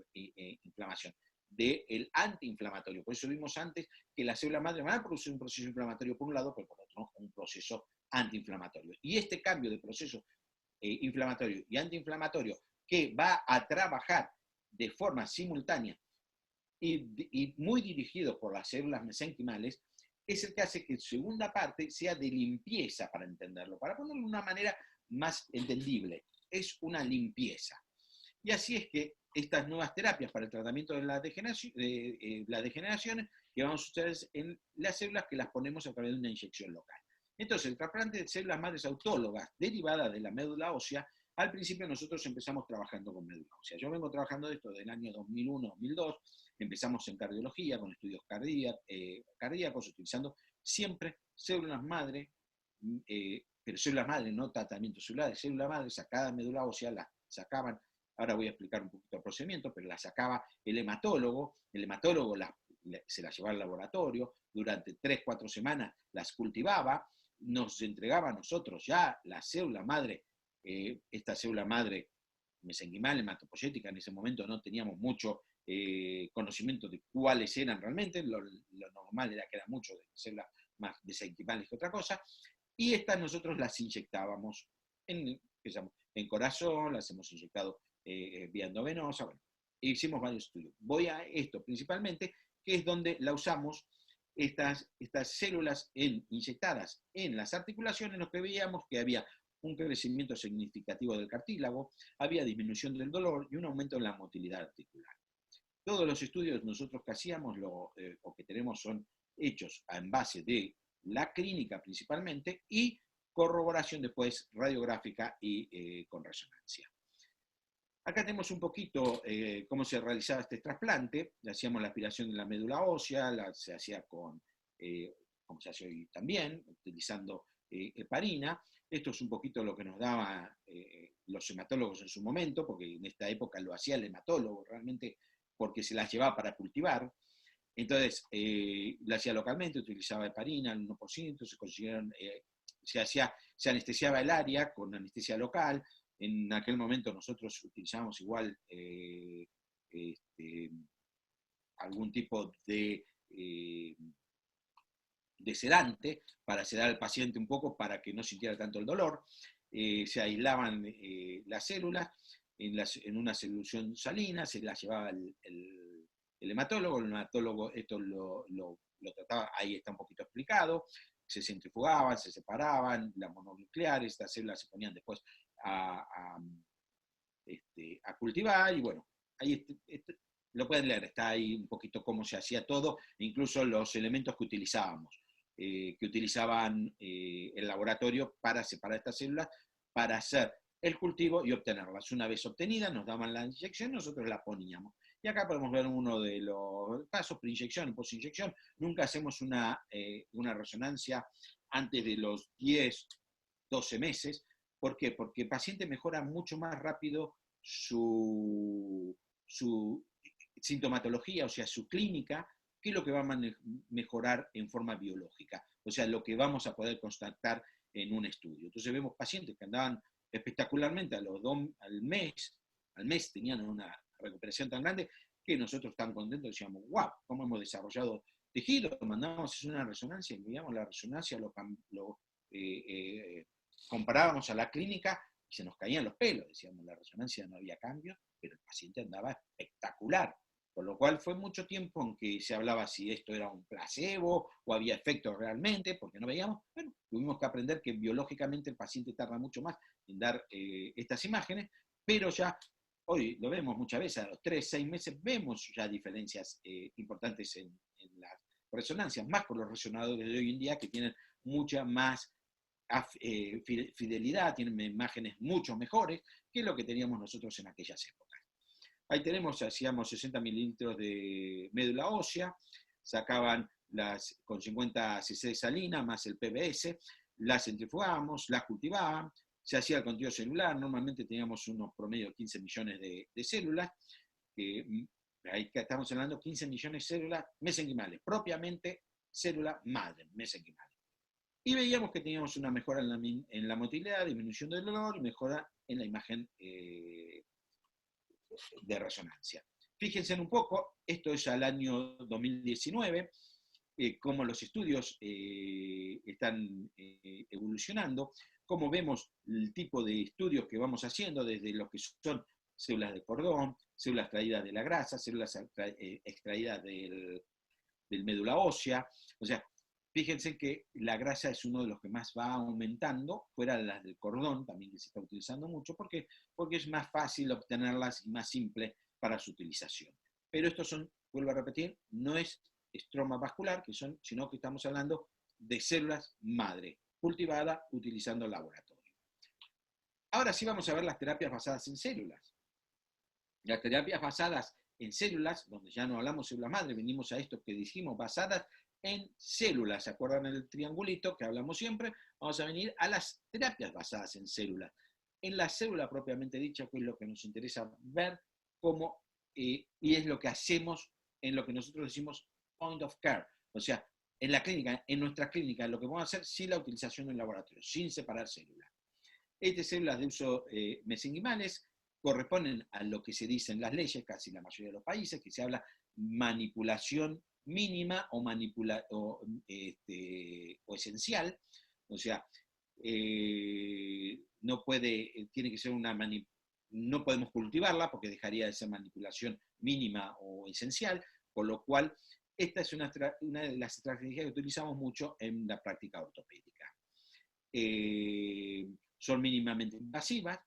inflamación, del antiinflamatorio. Por eso vimos antes que las células madre van a producir un proceso inflamatorio por un lado, pero por otro un proceso antiinflamatorio. Y este cambio de proceso inflamatorio y antiinflamatorio que va a trabajar de forma simultánea y muy dirigido por las células mesenquimales, es el que hace que su segunda parte sea de limpieza, para entenderlo, para ponerlo de una manera más entendible. Es una limpieza. Y así es que estas nuevas terapias para el tratamiento de las degeneraciones que vamos a usar en las células que las ponemos a través de una inyección local. Entonces, el trasplante de células madres autólogas derivadas de la médula ósea, al principio nosotros empezamos trabajando con médula ósea. Yo vengo trabajando de esto del año 2001-2002, empezamos en cardiología, con estudios cardíacos, utilizando siempre células madre, pero células madre, no tratamiento celular, de célula madre sacada de médula ósea, las sacaban, ahora voy a explicar un poquito el procedimiento, pero la sacaba el hematólogo se las llevaba al laboratorio, durante 3-4 semanas las cultivaba, nos entregaba a nosotros ya la célula madre, esta célula madre mesenquimal, hematopoyética. En ese momento no teníamos mucho conocimiento de cuáles eran realmente, lo normal era que eran mucho de células más mesenquimales que otra cosa, y estas nosotros las inyectábamos en corazón, las hemos inyectado vía endovenosa, bueno, hicimos varios estudios. Voy a esto principalmente, que es donde la usamos, estas células inyectadas en las articulaciones, en lo que veíamos que había un crecimiento significativo del cartílago, había disminución del dolor y un aumento en la motilidad articular. Todos los estudios nosotros que hacíamos o que tenemos son hechos en base de la clínica principalmente y corroboración después radiográfica y con resonancia. Acá tenemos un poquito cómo se realizaba este trasplante. Hacíamos la aspiración de la médula ósea, se hacía como se hace hoy también, utilizando heparina. Esto es un poquito lo que nos daban los hematólogos en su momento, porque en esta época lo hacía el hematólogo realmente, porque se las llevaba para cultivar. Entonces, la hacía localmente, utilizaba heparina, al 1%, se anestesiaba el área con anestesia local. En aquel momento nosotros utilizábamos igual algún tipo de sedante para sedar al paciente un poco para que no sintiera tanto el dolor. Se aislaban las células en una solución salina, se las llevaba el hematólogo esto lo trataba, ahí está un poquito explicado, se centrifugaban, se separaban, las mononucleares, estas células se ponían después a cultivar, y bueno, ahí lo pueden leer, está ahí un poquito cómo se hacía todo, incluso los elementos que utilizábamos, que utilizaban el laboratorio para separar estas células, para hacer el cultivo y obtenerlas. Una vez obtenidas, nos daban la inyección, nosotros la poníamos. Y acá podemos ver uno de los casos, preinyección y posinyección. Nunca hacemos una resonancia antes de los 10, 12 meses. ¿Por qué? Porque el paciente mejora mucho más rápido su sintomatología, o sea, su clínica, que lo que va a mejorar en forma biológica. O sea, lo que vamos a poder constatar en un estudio. Entonces vemos pacientes que andaban espectacularmente al mes tenían una recuperación tan grande que nosotros tan contentos decíamos, wow, cómo hemos desarrollado tejido, mandamos una resonancia, enviamos la resonancia, comparábamos a la clínica y se nos caían los pelos, decíamos, la resonancia no había cambio, pero el paciente andaba espectacular. Por lo cual fue mucho tiempo en que se hablaba si esto era un placebo o había efectos realmente, porque no veíamos. Bueno, tuvimos que aprender que biológicamente el paciente tarda mucho más en dar estas imágenes, pero ya hoy lo vemos muchas veces, a los 3, 6 meses vemos ya diferencias importantes en las resonancias, más por los resonadores de hoy en día que tienen mucha más fidelidad, tienen imágenes mucho mejores que lo que teníamos nosotros en aquellas épocas. Ahí tenemos, hacíamos 60 mililitros de médula ósea, sacaban con 50 cc de salina más el PBS, las centrifugábamos, las cultivaban, se hacía el conteo celular, normalmente teníamos unos promedio de 15 millones de células, ahí estamos hablando de 15 millones de células mesenquimales, propiamente célula madre, mesenquimales. Y veíamos que teníamos una mejora en la motilidad, disminución del dolor y mejora en la imagen de resonancia. Fíjense un poco, esto es al año 2019, cómo los estudios están evolucionando, cómo vemos el tipo de estudios que vamos haciendo, desde los que son células de cordón, células extraídas de la grasa, células extraídas del médula ósea. O sea, fíjense que la grasa es uno de los que más va aumentando, fuera de las del cordón, también que se está utilizando mucho, porque es más fácil obtenerlas y más simple para su utilización. Pero estos son, vuelvo a repetir, no es estroma vascular, sino que estamos hablando de células madre, cultivada utilizando el laboratorio. Ahora sí vamos a ver las terapias basadas en células. Las terapias basadas en células, donde ya no hablamos de células madre, venimos a esto que dijimos, basadas en células. ¿Se acuerdan del triangulito que hablamos siempre? Vamos a venir a las terapias basadas en células. En la célula propiamente dicha, que es lo que nos interesa ver cómo, y es lo que hacemos en lo que nosotros decimos point of care. O sea, en la clínica, en nuestra clínica, lo que vamos a hacer sin la utilización en laboratorio, sin separar células. Estas células de uso mesenquimales corresponden a lo que se dice en las leyes, casi la mayoría de los países, que se habla manipulación mínima o esencial. O sea, tiene que ser no podemos cultivarla porque dejaría de ser manipulación mínima o esencial, por lo cual esta es una de las estrategias que utilizamos mucho en la práctica ortopédica. Son mínimamente invasivas,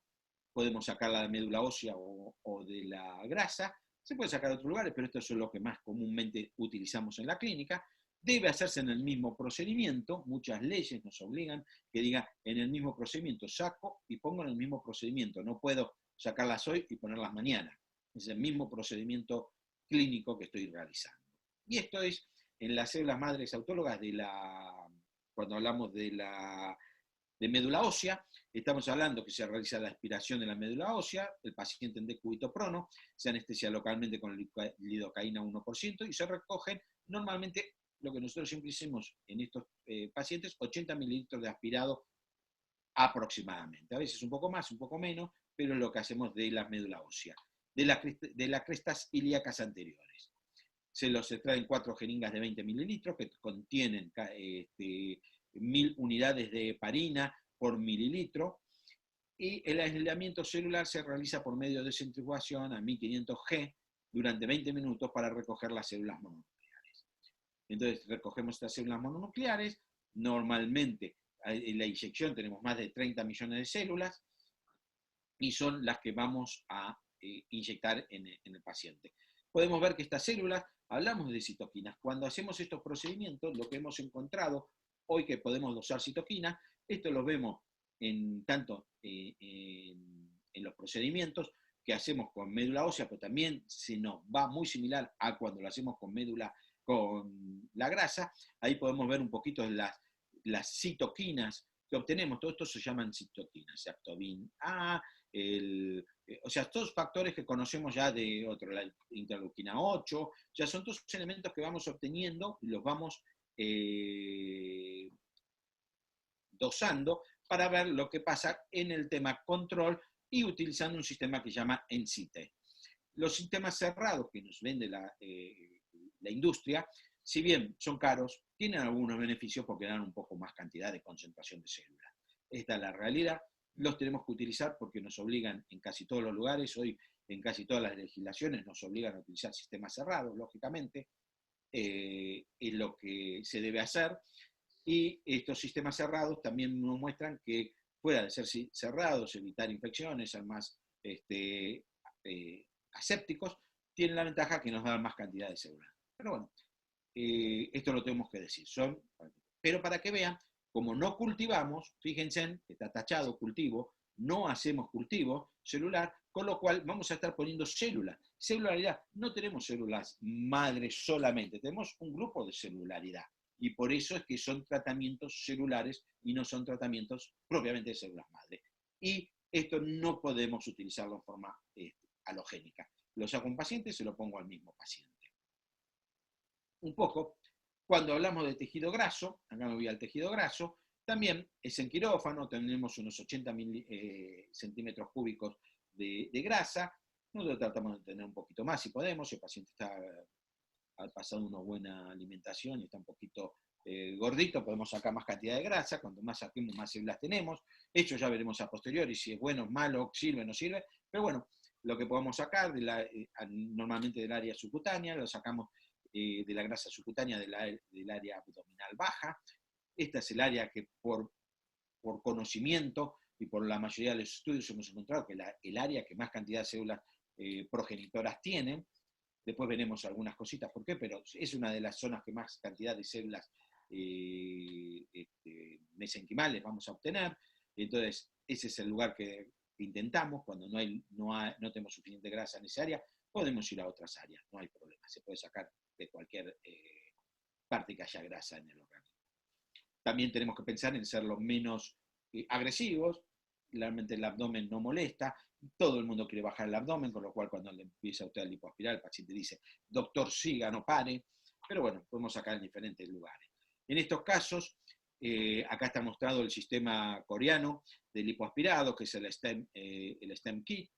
podemos sacarla de médula ósea o de la grasa, se puede sacar de otros lugares, pero esto es lo que más comúnmente utilizamos en la clínica. Debe hacerse en el mismo procedimiento, muchas leyes nos obligan que diga en el mismo procedimiento, saco y pongo en el mismo procedimiento, no puedo sacarlas hoy y ponerlas mañana, es el mismo procedimiento clínico que estoy realizando. Y esto es en las células madres autólogas cuando hablamos de médula ósea, estamos hablando que se realiza la aspiración de la médula ósea, el paciente en decúbito prono, se anestesia localmente con lidocaína 1% y se recogen normalmente lo que nosotros siempre hicimos en estos pacientes, 80 mililitros de aspirado aproximadamente. A veces un poco más, un poco menos, pero es lo que hacemos de la médula ósea, de las crestas ilíacas anteriores. Se los extraen 4 jeringas de 20 mililitros que contienen 1000 unidades de heparina por mililitro, y el aislamiento celular se realiza por medio de centrifugación a 1500 G durante 20 minutos para recoger las células mononucleares. Entonces recogemos estas células mononucleares, normalmente en la inyección tenemos más de 30 millones de células y son las que vamos a inyectar en el paciente. Podemos ver que estas células, hablamos de citoquinas, cuando hacemos estos procedimientos, lo que hemos encontrado hoy que podemos dosar citoquinas, esto lo vemos tanto en los procedimientos que hacemos con médula ósea, pero también se nos va muy similar a cuando lo hacemos con la grasa. Ahí podemos ver un poquito de las citoquinas que obtenemos. Todo esto se llaman citoquinas, Actovin A, o sea, todos factores que conocemos ya de la interleuquina 8, ya son todos elementos que vamos obteniendo y los vamos dosando para ver lo que pasa en el tema control y utilizando un sistema que se llama ENCITE. Los sistemas cerrados que nos vende la industria, si bien son caros, tienen algunos beneficios porque dan un poco más cantidad de concentración de células. Esta es la realidad. los tenemos que utilizar porque nos obligan en casi todos los lugares, hoy en casi todas las legislaciones nos obligan a utilizar sistemas cerrados, lógicamente, es lo que se debe hacer, y estos sistemas cerrados también nos muestran que fuera de ser cerrados, evitar infecciones, ser más asépticos, tienen la ventaja que nos dan más cantidad de células. Pero bueno, esto lo tenemos que decir. Pero para que vean, como no cultivamos, fíjense, está tachado cultivo, no hacemos cultivo celular, con lo cual vamos a estar poniendo células. Celularidad, no tenemos células madre solamente, tenemos un grupo de celularidad. Y por eso es que son tratamientos celulares y no son tratamientos propiamente de células madre. Y esto no podemos utilizarlo en forma halogénica. Lo saco a un paciente, se lo pongo al mismo paciente. Un poco, cuando hablamos de tejido graso, acá me voy al tejido graso, también es en quirófano, tenemos unos 80 centímetros cúbicos de grasa. Nosotros tratamos de tener un poquito más si podemos, si el paciente ha pasado una buena alimentación y está un poquito gordito, podemos sacar más cantidad de grasa, cuanto más saquemos, más células tenemos. Esto ya veremos a posteriori, si es bueno, malo, sirve o no sirve, pero bueno, lo que podemos sacar normalmente del área subcutánea, lo sacamos de la grasa subcutánea del área abdominal baja. Esta es el área que por conocimiento y por la mayoría de los estudios hemos encontrado que el área que más cantidad de células progenitoras tiene. Después veremos algunas cositas por qué, pero es una de las zonas que más cantidad de células mesenquimales vamos a obtener. Entonces, ese es el lugar que intentamos. Cuando no tenemos suficiente grasa en esa área, podemos ir a otras áreas, no hay problema. Se puede sacar de cualquier parte que haya grasa en el organismo. También tenemos que pensar en ser los menos agresivos. Realmente el abdomen no molesta. Todo el mundo quiere bajar el abdomen, con lo cual cuando le empieza a usted el lipoaspirar, el paciente dice, doctor, siga, no pare. Pero bueno, podemos sacar en diferentes lugares. En estos casos, acá está mostrado el sistema coreano de lipoaspirado, que es el STEM Kit,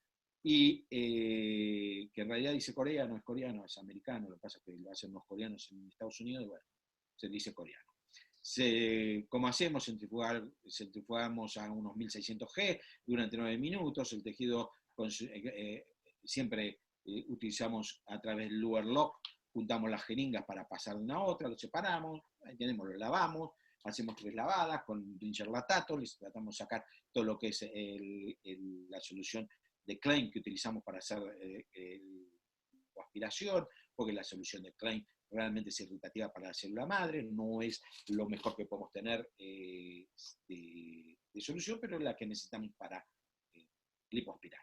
y que en realidad dice Corea, no es coreano, es americano. Lo que pasa es que lo hacen los coreanos en Estados Unidos, y bueno, se dice coreano. Como hacemos, centrifugamos a unos 1600 G durante 9 minutos, el tejido siempre utilizamos a través del Luer Lock, juntamos las jeringas para pasar de una a otra, lo separamos, ahí tenemos, lo lavamos, hacemos 3 lavadas con pincher latato, les tratamos de sacar todo lo que es la solución de Klein que utilizamos para hacer aspiración, porque la solución de Klein realmente es irritativa para la célula madre, no es lo mejor que podemos tener de solución, pero es la que necesitamos para lipoaspirar.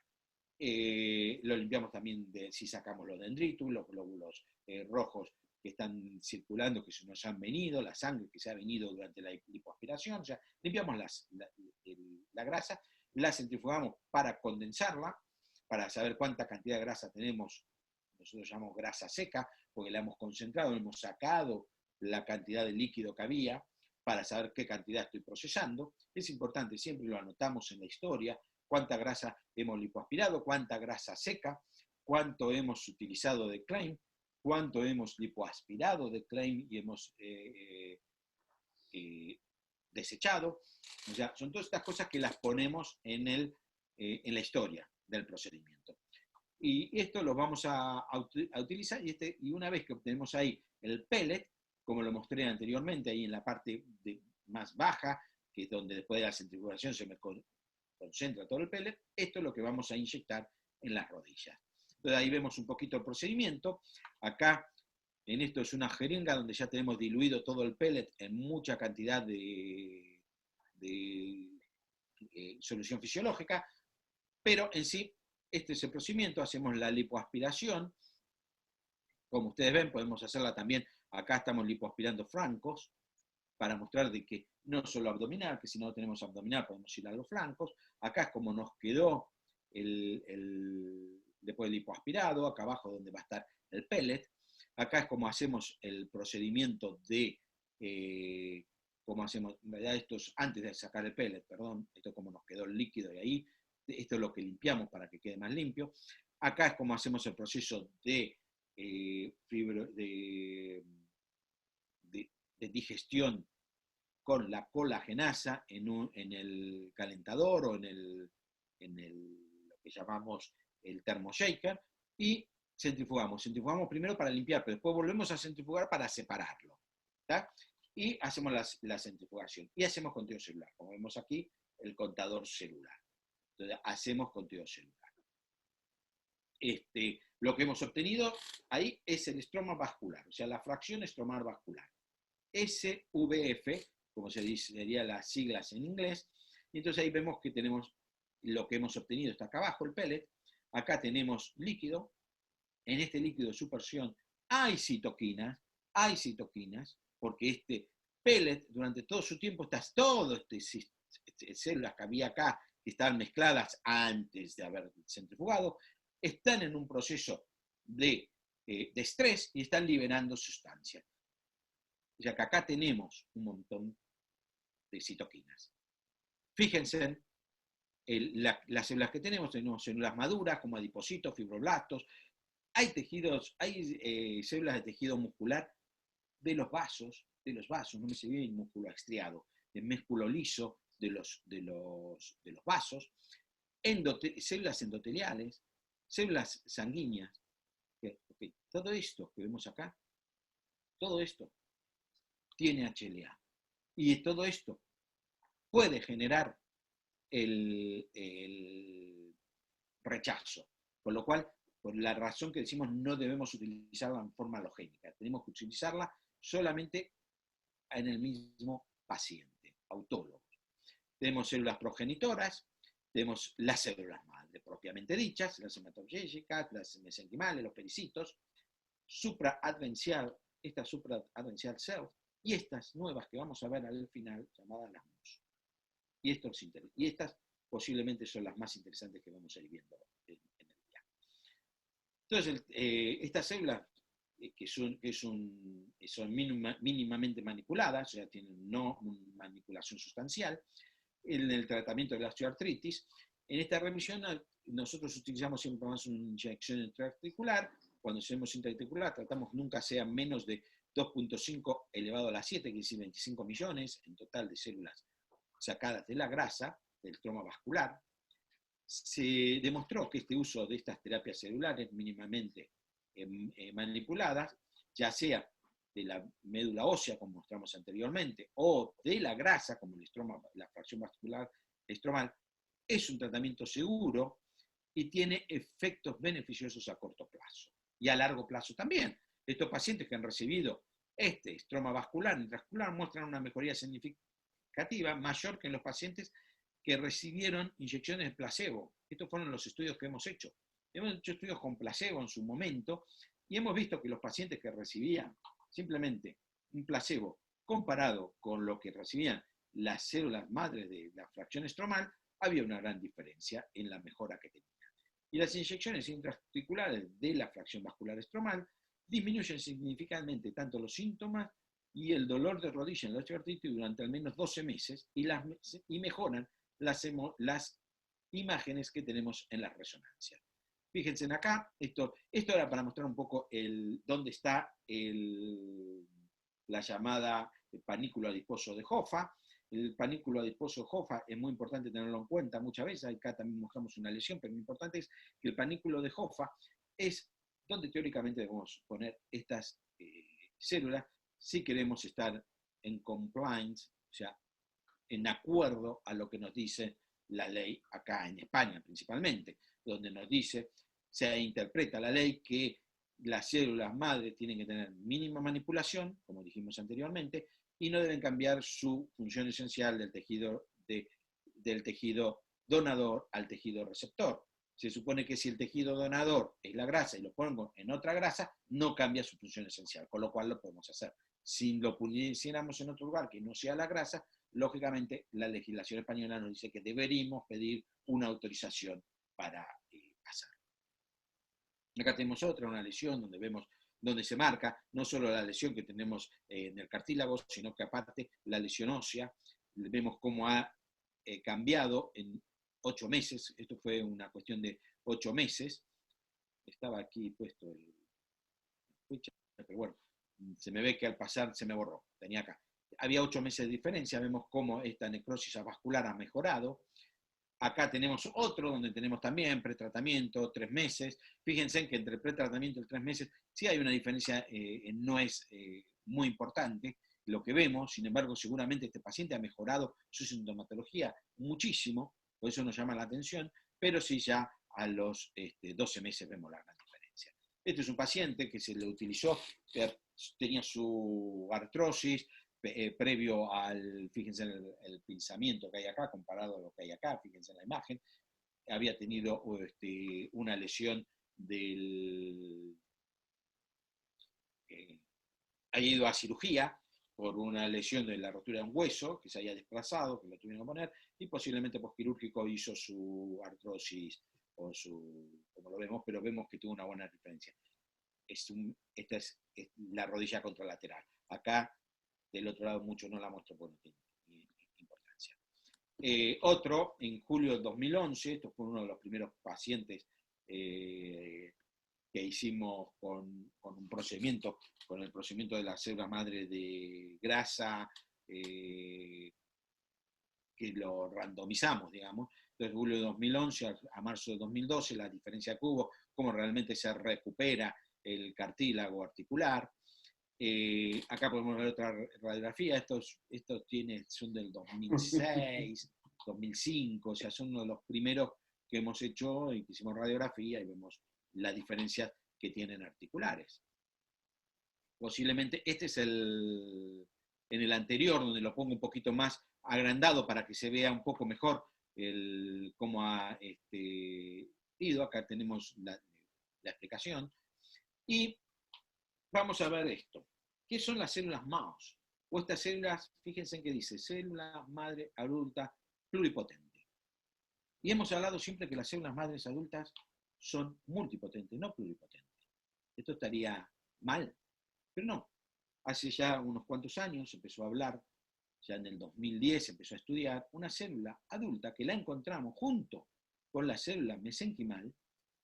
Lo limpiamos también si sacamos los dendritos, los glóbulos rojos que están circulando, que se nos han venido, la sangre que se ha venido durante la lipoaspiración, o sea, limpiamos la grasa, la centrifugamos para condensarla, para saber cuánta cantidad de grasa tenemos. Nosotros llamamos grasa seca, porque la hemos concentrado, hemos sacado la cantidad de líquido que había para saber qué cantidad estoy procesando. Es importante, siempre lo anotamos en la historia, cuánta grasa hemos lipoaspirado, cuánta grasa seca, cuánto hemos utilizado de Klein, cuánto hemos lipoaspirado de Klein y hemos desechado. O sea, son todas estas cosas que las ponemos en la historia del procedimiento. Y esto lo vamos a utilizar, y una vez que obtenemos ahí el pellet, como lo mostré anteriormente, ahí en la parte más baja, que es donde después de la centrifugación se me concentra todo el pellet, esto es lo que vamos a inyectar en las rodillas. Entonces ahí vemos un poquito el procedimiento. Acá, en esto es una jeringa donde ya tenemos diluido todo el pellet en mucha cantidad de solución fisiológica, pero en sí, este es el procedimiento, hacemos la lipoaspiración. Como ustedes ven, podemos hacerla también, acá estamos lipoaspirando francos, para mostrar de que no solo abdominal, que si no tenemos abdominal podemos ir a los flancos. Acá es como nos quedó después del lipoaspirado, acá abajo donde va a estar el pellet. Acá es como hacemos el procedimiento como hacemos, en realidad esto es antes de sacar el pellet, perdón, esto es como nos quedó el líquido de ahí, esto es lo que limpiamos para que quede más limpio. Acá es como hacemos el proceso de digestión con la colagenasa en el calentador o en lo que llamamos el thermoshaker, y centrifugamos primero para limpiar, pero después volvemos a centrifugar para separarlo, ¿tá? Y hacemos la centrifugación, y hacemos conteo celular, como vemos aquí, el contador celular. Entonces, hacemos conteo celular. Lo que hemos obtenido ahí es el estroma vascular, o sea, la fracción estromal vascular. SVF, como se dice, serían las siglas en inglés, y entonces ahí vemos que tenemos lo que hemos obtenido, está acá abajo el pellet, acá tenemos líquido, en este líquido de suspersión hay citoquinas, porque este pellet durante todo su tiempo está todo células que había acá, que estaban mezcladas antes de haber centrifugado, están en un proceso de estrés y están liberando sustancias. Ya que acá tenemos un montón de citoquinas. Fíjense, las células que tenemos células maduras como adipocitos, fibroblastos, hay tejidos, hay células de tejido muscular de los vasos, no me se ve el músculo estriado, el músculo liso de los vasos, células endoteliales, células sanguíneas. Okay. Todo esto que vemos acá, todo esto tiene HLA. Y todo esto puede generar el rechazo. Con lo cual, por la razón que decimos, no debemos utilizarla en forma halogénica. Tenemos que utilizarla solamente en el mismo paciente, autólogos. Tenemos células progenitoras, tenemos las células madre propiamente dichas, las hematopoyéticas, las mesenquimales, los pericitos, supraadvencial, esta supraadvencial cells, y estas nuevas que vamos a ver al final, llamadas las MUS. Y estas posiblemente son las más interesantes que vamos a ir viendo en el día. Entonces, estas células que son mínimamente manipuladas, o sea, tienen no manipulación sustancial, en el tratamiento de la osteoartritis, en esta remisión nosotros utilizamos siempre más una inyección intraarticular. Cuando hacemos intraarticular, tratamos que nunca sea menos de 2.5 elevado a la 7, que es decir, 25 millones en total de células sacadas de la grasa, del estroma vascular. Se demostró que este uso de estas terapias celulares mínimamente manipuladas, ya sea de la médula ósea, como mostramos anteriormente, o de la grasa, como la fracción vascular estromal, es un tratamiento seguro y tiene efectos beneficiosos a corto plazo. Y a largo plazo también. Estos pacientes que han recibido este estroma vascular intrascular muestran una mejoría significativa mayor que en los pacientes que recibieron inyecciones de placebo. Estos fueron los estudios que hemos hecho. Hemos hecho estudios con placebo en su momento y hemos visto que los pacientes que recibían simplemente un placebo comparado con lo que recibían las células madres de la fracción estromal, había una gran diferencia en la mejora que tenían. Y las inyecciones intraarticulares de la fracción vascular estromal disminuyen significativamente tanto los síntomas y el dolor de rodilla en la osteoartritis durante al menos 12 meses y mejoran las imágenes que tenemos en las resonancias. Fíjense acá, esto era para mostrar un poco dónde está la llamada panículo adiposo de Hoffa. El panículo adiposo de Hoffa es muy importante tenerlo en cuenta muchas veces, acá también mostramos una lesión, pero lo importante es que el panículo de Hoffa es donde teóricamente debemos poner estas células si queremos estar en compliance, o sea, en acuerdo a lo que nos dice la ley acá en España principalmente, donde nos dice, se interpreta la ley que las células madre tienen que tener mínima manipulación, como dijimos anteriormente, y no deben cambiar su función esencial del tejido donador al tejido receptor. Se supone que si el tejido donador es la grasa y lo pongo en otra grasa, no cambia su función esencial, con lo cual lo podemos hacer. Si lo pusiéramos en otro lugar que no sea la grasa, lógicamente la legislación española nos dice que deberíamos pedir una autorización para hacerlo. Acá tenemos una lesión donde vemos donde se marca no solo la lesión que tenemos en el cartílago, sino que aparte la lesión ósea. Vemos cómo ha cambiado en 8 meses. Esto fue una cuestión de 8 meses. Estaba aquí puesto el fecha, pero bueno, se me ve que al pasar se me borró. Tenía acá. había 8 meses de diferencia, vemos cómo esta necrosis vascular ha mejorado. Acá tenemos otro donde tenemos también pretratamiento, 3 meses. Fíjense que entre el pretratamiento y 3 meses sí hay una diferencia, no es muy importante lo que vemos. Sin embargo, seguramente este paciente ha mejorado su sintomatología muchísimo, por eso nos llama la atención, pero sí ya a los 12 meses vemos la gran diferencia. Este es un paciente que se le utilizó, tenía su artrosis, previo al, fíjense el pinzamiento que hay acá, comparado a lo que hay acá, fíjense en la imagen, había tenido una lesión del... ha ido a cirugía por una lesión de la rotura de un hueso, que se haya desplazado, que lo tuvieron que poner, y posiblemente postquirúrgico hizo su artrosis, o su, como lo vemos, pero vemos que tuvo una buena diferencia. Esta es la rodilla contralateral. Acá del otro lado mucho no la muestro porque no tiene importancia. Otro, en julio del 2011, esto fue uno de los primeros pacientes que hicimos con un procedimiento, con el procedimiento de la célula madre de grasa, que lo randomizamos, digamos. Entonces, julio de 2011 a marzo de 2012, la diferencia que hubo, cómo realmente se recupera el cartílago articular. Acá podemos ver otra radiografía, estos son del 2006, 2005, o sea, son uno de los primeros que hemos hecho y que hicimos radiografía y vemos las diferencias que tienen articulares. Posiblemente este es en el anterior, donde lo pongo un poquito más agrandado para que se vea un poco mejor cómo ha ido. Acá tenemos la explicación. Y vamos a ver esto. ¿Qué son las células mouse? O estas células, fíjense en que dice, célula madre adulta pluripotente. Y hemos hablado siempre que las células madres adultas son multipotentes, no pluripotentes. Esto estaría mal, pero no. Hace ya unos cuantos años se empezó a hablar, ya en el 2010 se empezó a estudiar una célula adulta que la encontramos junto con la célula mesenquimal,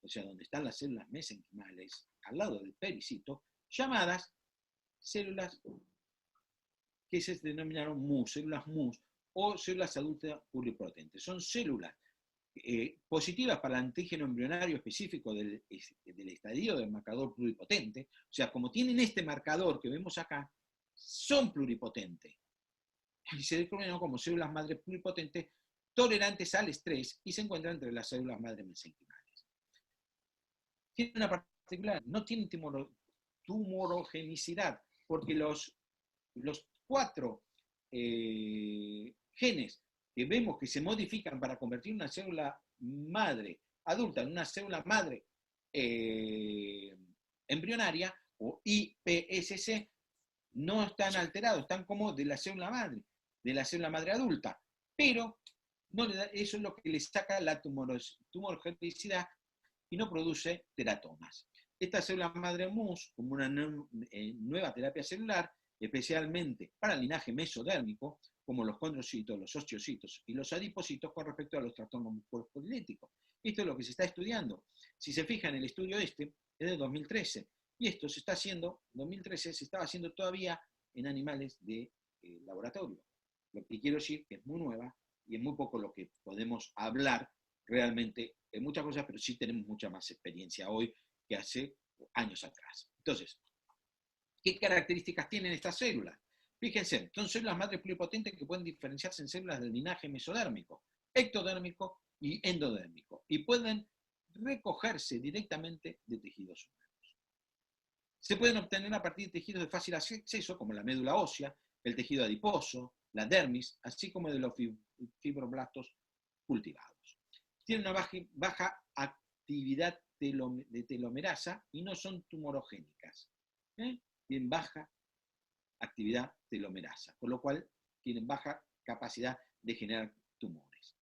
o sea, donde están las células mesenquimales, al lado del pericito, llamadas células que se denominaron MUS, células MUS, o células adultas pluripotentes. Son células positivas para el antígeno embrionario específico del estadio del marcador pluripotente. O sea, como tienen este marcador que vemos acá, son pluripotentes. Y se denominan como células madres pluripotentes tolerantes al estrés y se encuentran entre las células madres mesenquimales. Tienen una particular, no tienen tumorogenicidad, porque los 4 genes que vemos que se modifican para convertir una célula madre adulta en una célula madre embrionaria, o IPSC, no están alterados, están como de la célula madre adulta, pero no le da, eso es lo que le saca la tumorogenicidad y no produce teratomas. Esta célula madre MUS, como una nueva terapia celular, especialmente para el linaje mesodérmico, como los condrocitos, los osteocitos y los adipocitos con respecto a los trastornos musculoesqueléticos. Esto es lo que se está estudiando. Si se fijan, el estudio es de 2013, y esto se está haciendo, en 2013 se estaba haciendo todavía en animales de laboratorio. Lo que quiero decir que es muy nueva y es muy poco lo que podemos hablar realmente de muchas cosas, pero sí tenemos mucha más experiencia hoy que hace años atrás. Entonces, ¿qué características tienen estas células? Fíjense, son células madres pluripotentes que pueden diferenciarse en células del linaje mesodérmico, ectodérmico y endodérmico, y pueden recogerse directamente de tejidos humanos. Se pueden obtener a partir de tejidos de fácil acceso, como la médula ósea, el tejido adiposo, la dermis, así como de los fibroblastos cultivados. Tienen una baja actividad de telomerasa y no son tumorogénicas. Tienen baja actividad telomerasa, por lo cual tienen baja capacidad de generar tumores.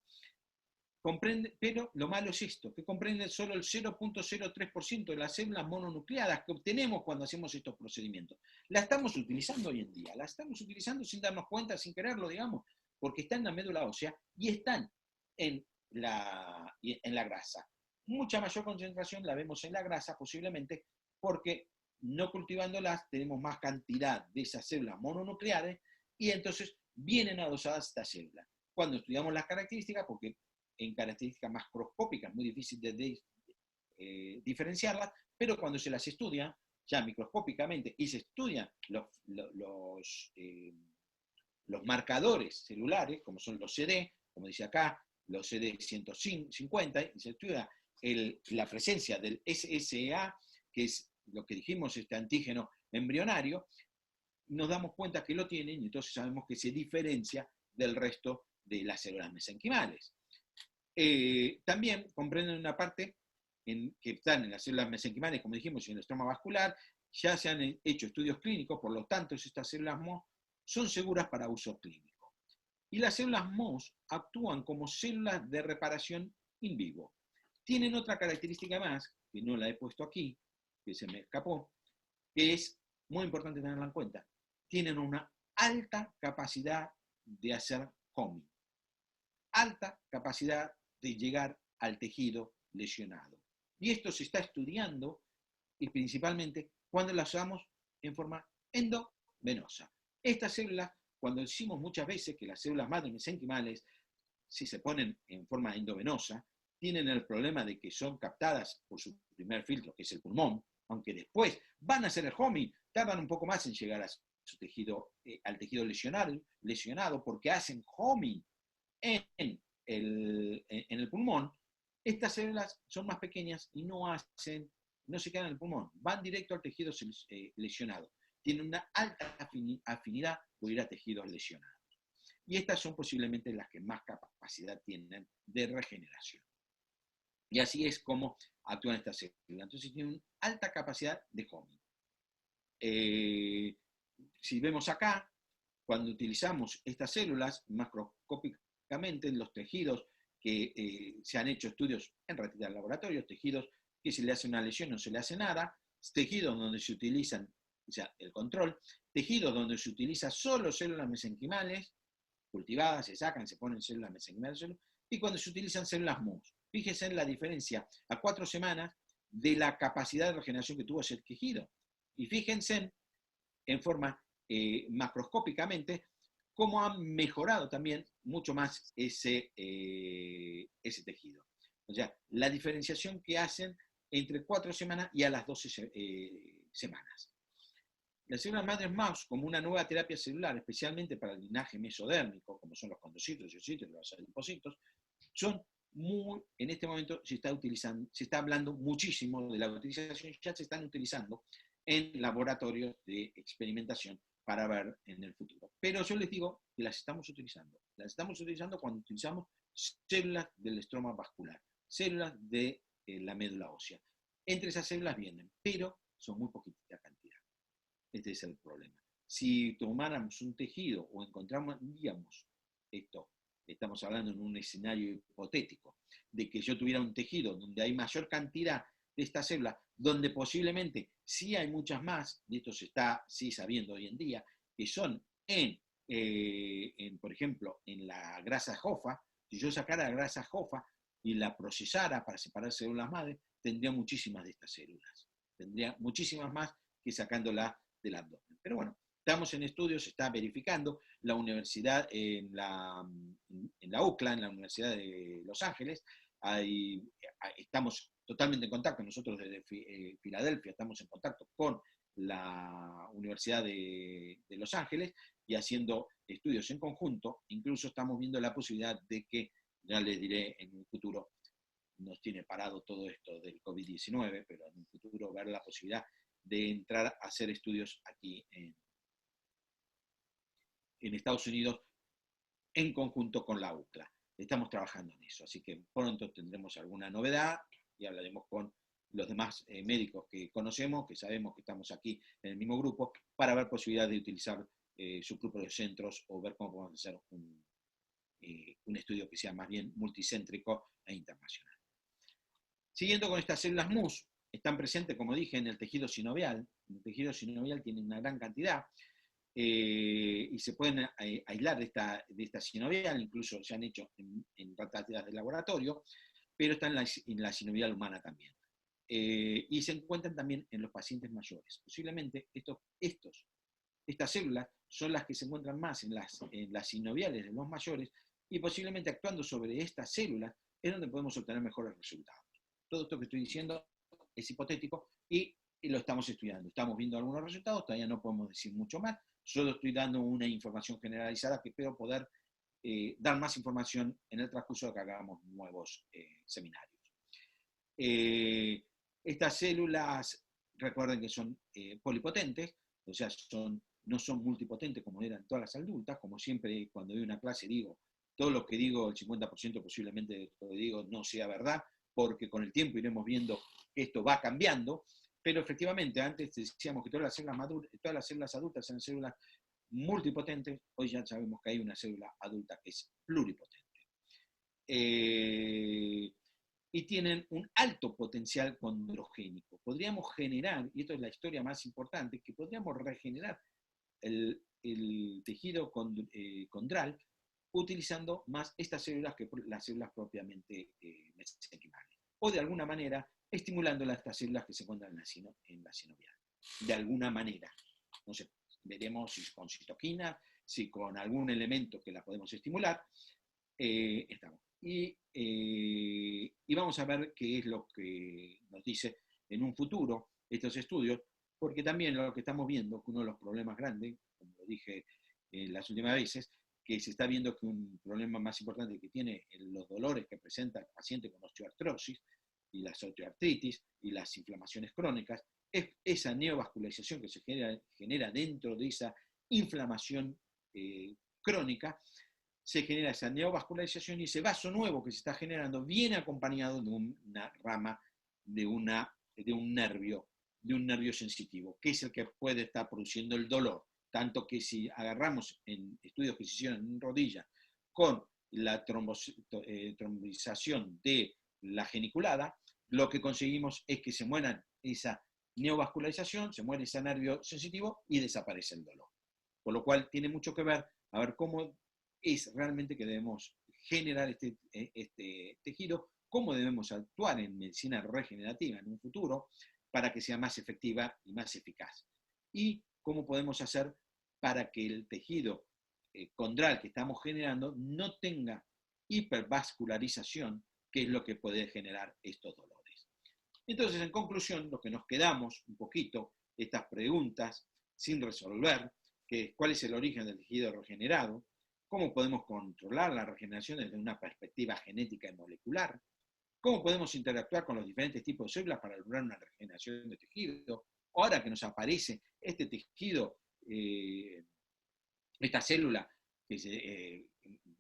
Pero lo malo es esto, que comprenden solo el 0.03% de las células mononucleadas que obtenemos cuando hacemos estos procedimientos. La estamos utilizando hoy en día, la estamos utilizando sin darnos cuenta, sin quererlo, digamos, porque están en la médula ósea y están en la grasa. Mucha mayor concentración la vemos en la grasa, posiblemente porque no cultivándolas tenemos más cantidad de esas células mononucleares y entonces vienen adosadas estas células. Cuando estudiamos las características, porque en características macroscópicas es muy difícil de diferenciarlas, pero cuando se las estudia ya microscópicamente y se estudian los marcadores celulares, como son los CD, como dice acá, los CD150, y se estudia la presencia del SSA, que es lo que dijimos, este antígeno embrionario, nos damos cuenta que lo tienen y entonces sabemos que se diferencia del resto de las células mesenquimales. También comprenden una parte que están en las células mesenquimales, como dijimos, y en el estroma vascular, ya se han hecho estudios clínicos, por lo tanto, estas células MOS son seguras para uso clínico. Y las células MOS actúan como células de reparación in vivo. Tienen otra característica más, que no la he puesto aquí, que se me escapó, que es muy importante tenerla en cuenta. Tienen una alta capacidad de hacer homing. Alta capacidad de llegar al tejido lesionado. Y esto se está estudiando, y principalmente cuando las usamos en forma endovenosa. Estas células, cuando decimos muchas veces que las células madre mesenquimales, si se ponen en forma endovenosa, tienen el problema de que son captadas por su primer filtro, que es el pulmón, aunque después van a hacer el homing, tardan un poco más en llegar a su tejido, al tejido lesionado, porque hacen homing en el pulmón. Estas células son más pequeñas y no se quedan en el pulmón, van directo al tejido lesionado. Tienen una alta afinidad por ir a tejidos lesionados. Y estas son posiblemente las que más capacidad tienen de regeneración. Y así es como actúan estas células. Entonces tienen una alta capacidad de homing. Si vemos acá, cuando utilizamos estas células macroscópicamente en los tejidos que se han hecho estudios en ratita de laboratorio, tejidos que se le hace una lesión no se le hace nada, tejidos donde se utilizan, o sea, el control, tejidos donde se utiliza solo células mesenquimales, cultivadas, se sacan, se ponen células mesenquimales, y cuando se utilizan células MOS. Fíjense en la diferencia a 4 semanas de la capacidad de regeneración que tuvo ese tejido. Y fíjense en forma macroscópicamente cómo han mejorado también mucho más ese tejido. O sea, la diferenciación que hacen entre 4 semanas y a las 12 semanas. Las células madres mouse, como una nueva terapia celular, especialmente para el linaje mesodérmico, como son los condrocitos, los adipocitos, son en este momento se está hablando muchísimo de la utilización, ya se están utilizando en laboratorios de experimentación para ver en el futuro. Pero yo les digo que las estamos utilizando. Las estamos utilizando cuando utilizamos células del estroma vascular, células de la médula ósea. Entre esas células vienen, pero son muy poquita cantidad. Este es el problema. Si tomáramos un tejido o encontraríamos esto, estamos hablando en un escenario hipotético, de que yo tuviera un tejido donde hay mayor cantidad de estas células, donde posiblemente sí hay muchas más, y esto se está sí sabiendo hoy en día, que son por ejemplo, en la grasa JOFA. Si yo sacara la grasa JOFA y la procesara para separar células madre, tendría muchísimas de estas células. Tendría muchísimas más que sacándola del abdomen. Pero bueno, estamos en estudios, se está verificando. La universidad, en la UCLA, en la Universidad de Los Ángeles, estamos totalmente en contacto, nosotros desde Filadelfia estamos en contacto con la Universidad de Los Ángeles y haciendo estudios en conjunto. Incluso estamos viendo la posibilidad de que, ya les diré en un futuro, nos tiene parado todo esto del COVID-19, pero en un futuro ver la posibilidad de entrar a hacer estudios aquí en Estados Unidos en conjunto con la UCLA. Estamos trabajando en eso, así que pronto tendremos alguna novedad y hablaremos con los demás médicos que conocemos, que sabemos que estamos aquí en el mismo grupo, para ver posibilidad de utilizar sus propios centros o ver cómo podemos hacer un estudio que sea más bien multicéntrico e internacional. Siguiendo con estas células MUS, están presentes, como dije, en el tejido sinovial. El tejido sinovial tiene una gran cantidad y se pueden aislar de esta sinovial, incluso se han hecho en ratas de laboratorio, pero están en la sinovial humana también. Y se encuentran también en los pacientes mayores. Posiblemente estos estas células son las que se encuentran más en las sinoviales de los mayores, y posiblemente actuando sobre estas células es donde podemos obtener mejores resultados. Todo esto que estoy diciendo es hipotético y lo estamos estudiando. Estamos viendo algunos resultados, todavía no podemos decir mucho más, solo estoy dando una información generalizada que espero poder dar más información en el transcurso de que hagamos nuevos seminarios. Estas células, recuerden que son polipotentes, o sea, no son multipotentes como eran todas las adultas. Como siempre, cuando doy una clase digo, todo lo que digo, el 50% posiblemente de lo que digo no sea verdad, porque con el tiempo iremos viendo que esto va cambiando, pero efectivamente, antes decíamos que todas las células adultas eran células multipotentes, hoy ya sabemos que hay una célula adulta que es pluripotente. Y tienen un alto potencial condrogénico. Podríamos generar, y esto es la historia más importante, que podríamos regenerar el tejido condral utilizando más estas células que las células propiamente mesenquimales. O de alguna manera estimulando estas células que se encuentran en la sinovial. De alguna manera. No sé, veremos si con citoquina, si con algún elemento que la podemos estimular. Estamos. Y vamos a ver qué es lo que nos dice en un futuro estos estudios, porque también lo que estamos viendo, que uno de los problemas grandes, como lo dije las últimas veces, que se está viendo que un problema más importante que tiene los dolores que presenta el paciente con osteoartrosis y la osteoartritis y las inflamaciones crónicas, es esa neovascularización que se genera dentro de esa inflamación crónica. Se genera esa neovascularización y ese vaso nuevo que se está generando viene acompañado de una rama de un nervio sensitivo, que es el que puede estar produciendo el dolor. Tanto que si agarramos en estudios que se hicieron en rodilla con la tromboización de la geniculada, lo que conseguimos es que se muera esa neovascularización, se muere ese nervio sensitivo y desaparece el dolor. Por lo cual tiene mucho que ver a ver cómo es realmente que debemos generar este tejido, cómo debemos actuar en medicina regenerativa en un futuro para que sea más efectiva y más eficaz. Y cómo podemos hacer para que el tejido condral que estamos generando no tenga hipervascularización, que es lo que puede generar estos dolores. Entonces, en conclusión, lo que nos quedamos un poquito, estas preguntas sin resolver, que es cuál es el origen del tejido regenerado, cómo podemos controlar la regeneración desde una perspectiva genética y molecular, cómo podemos interactuar con los diferentes tipos de células para lograr una regeneración de tejido. Ahora que nos aparece este tejido, esta célula,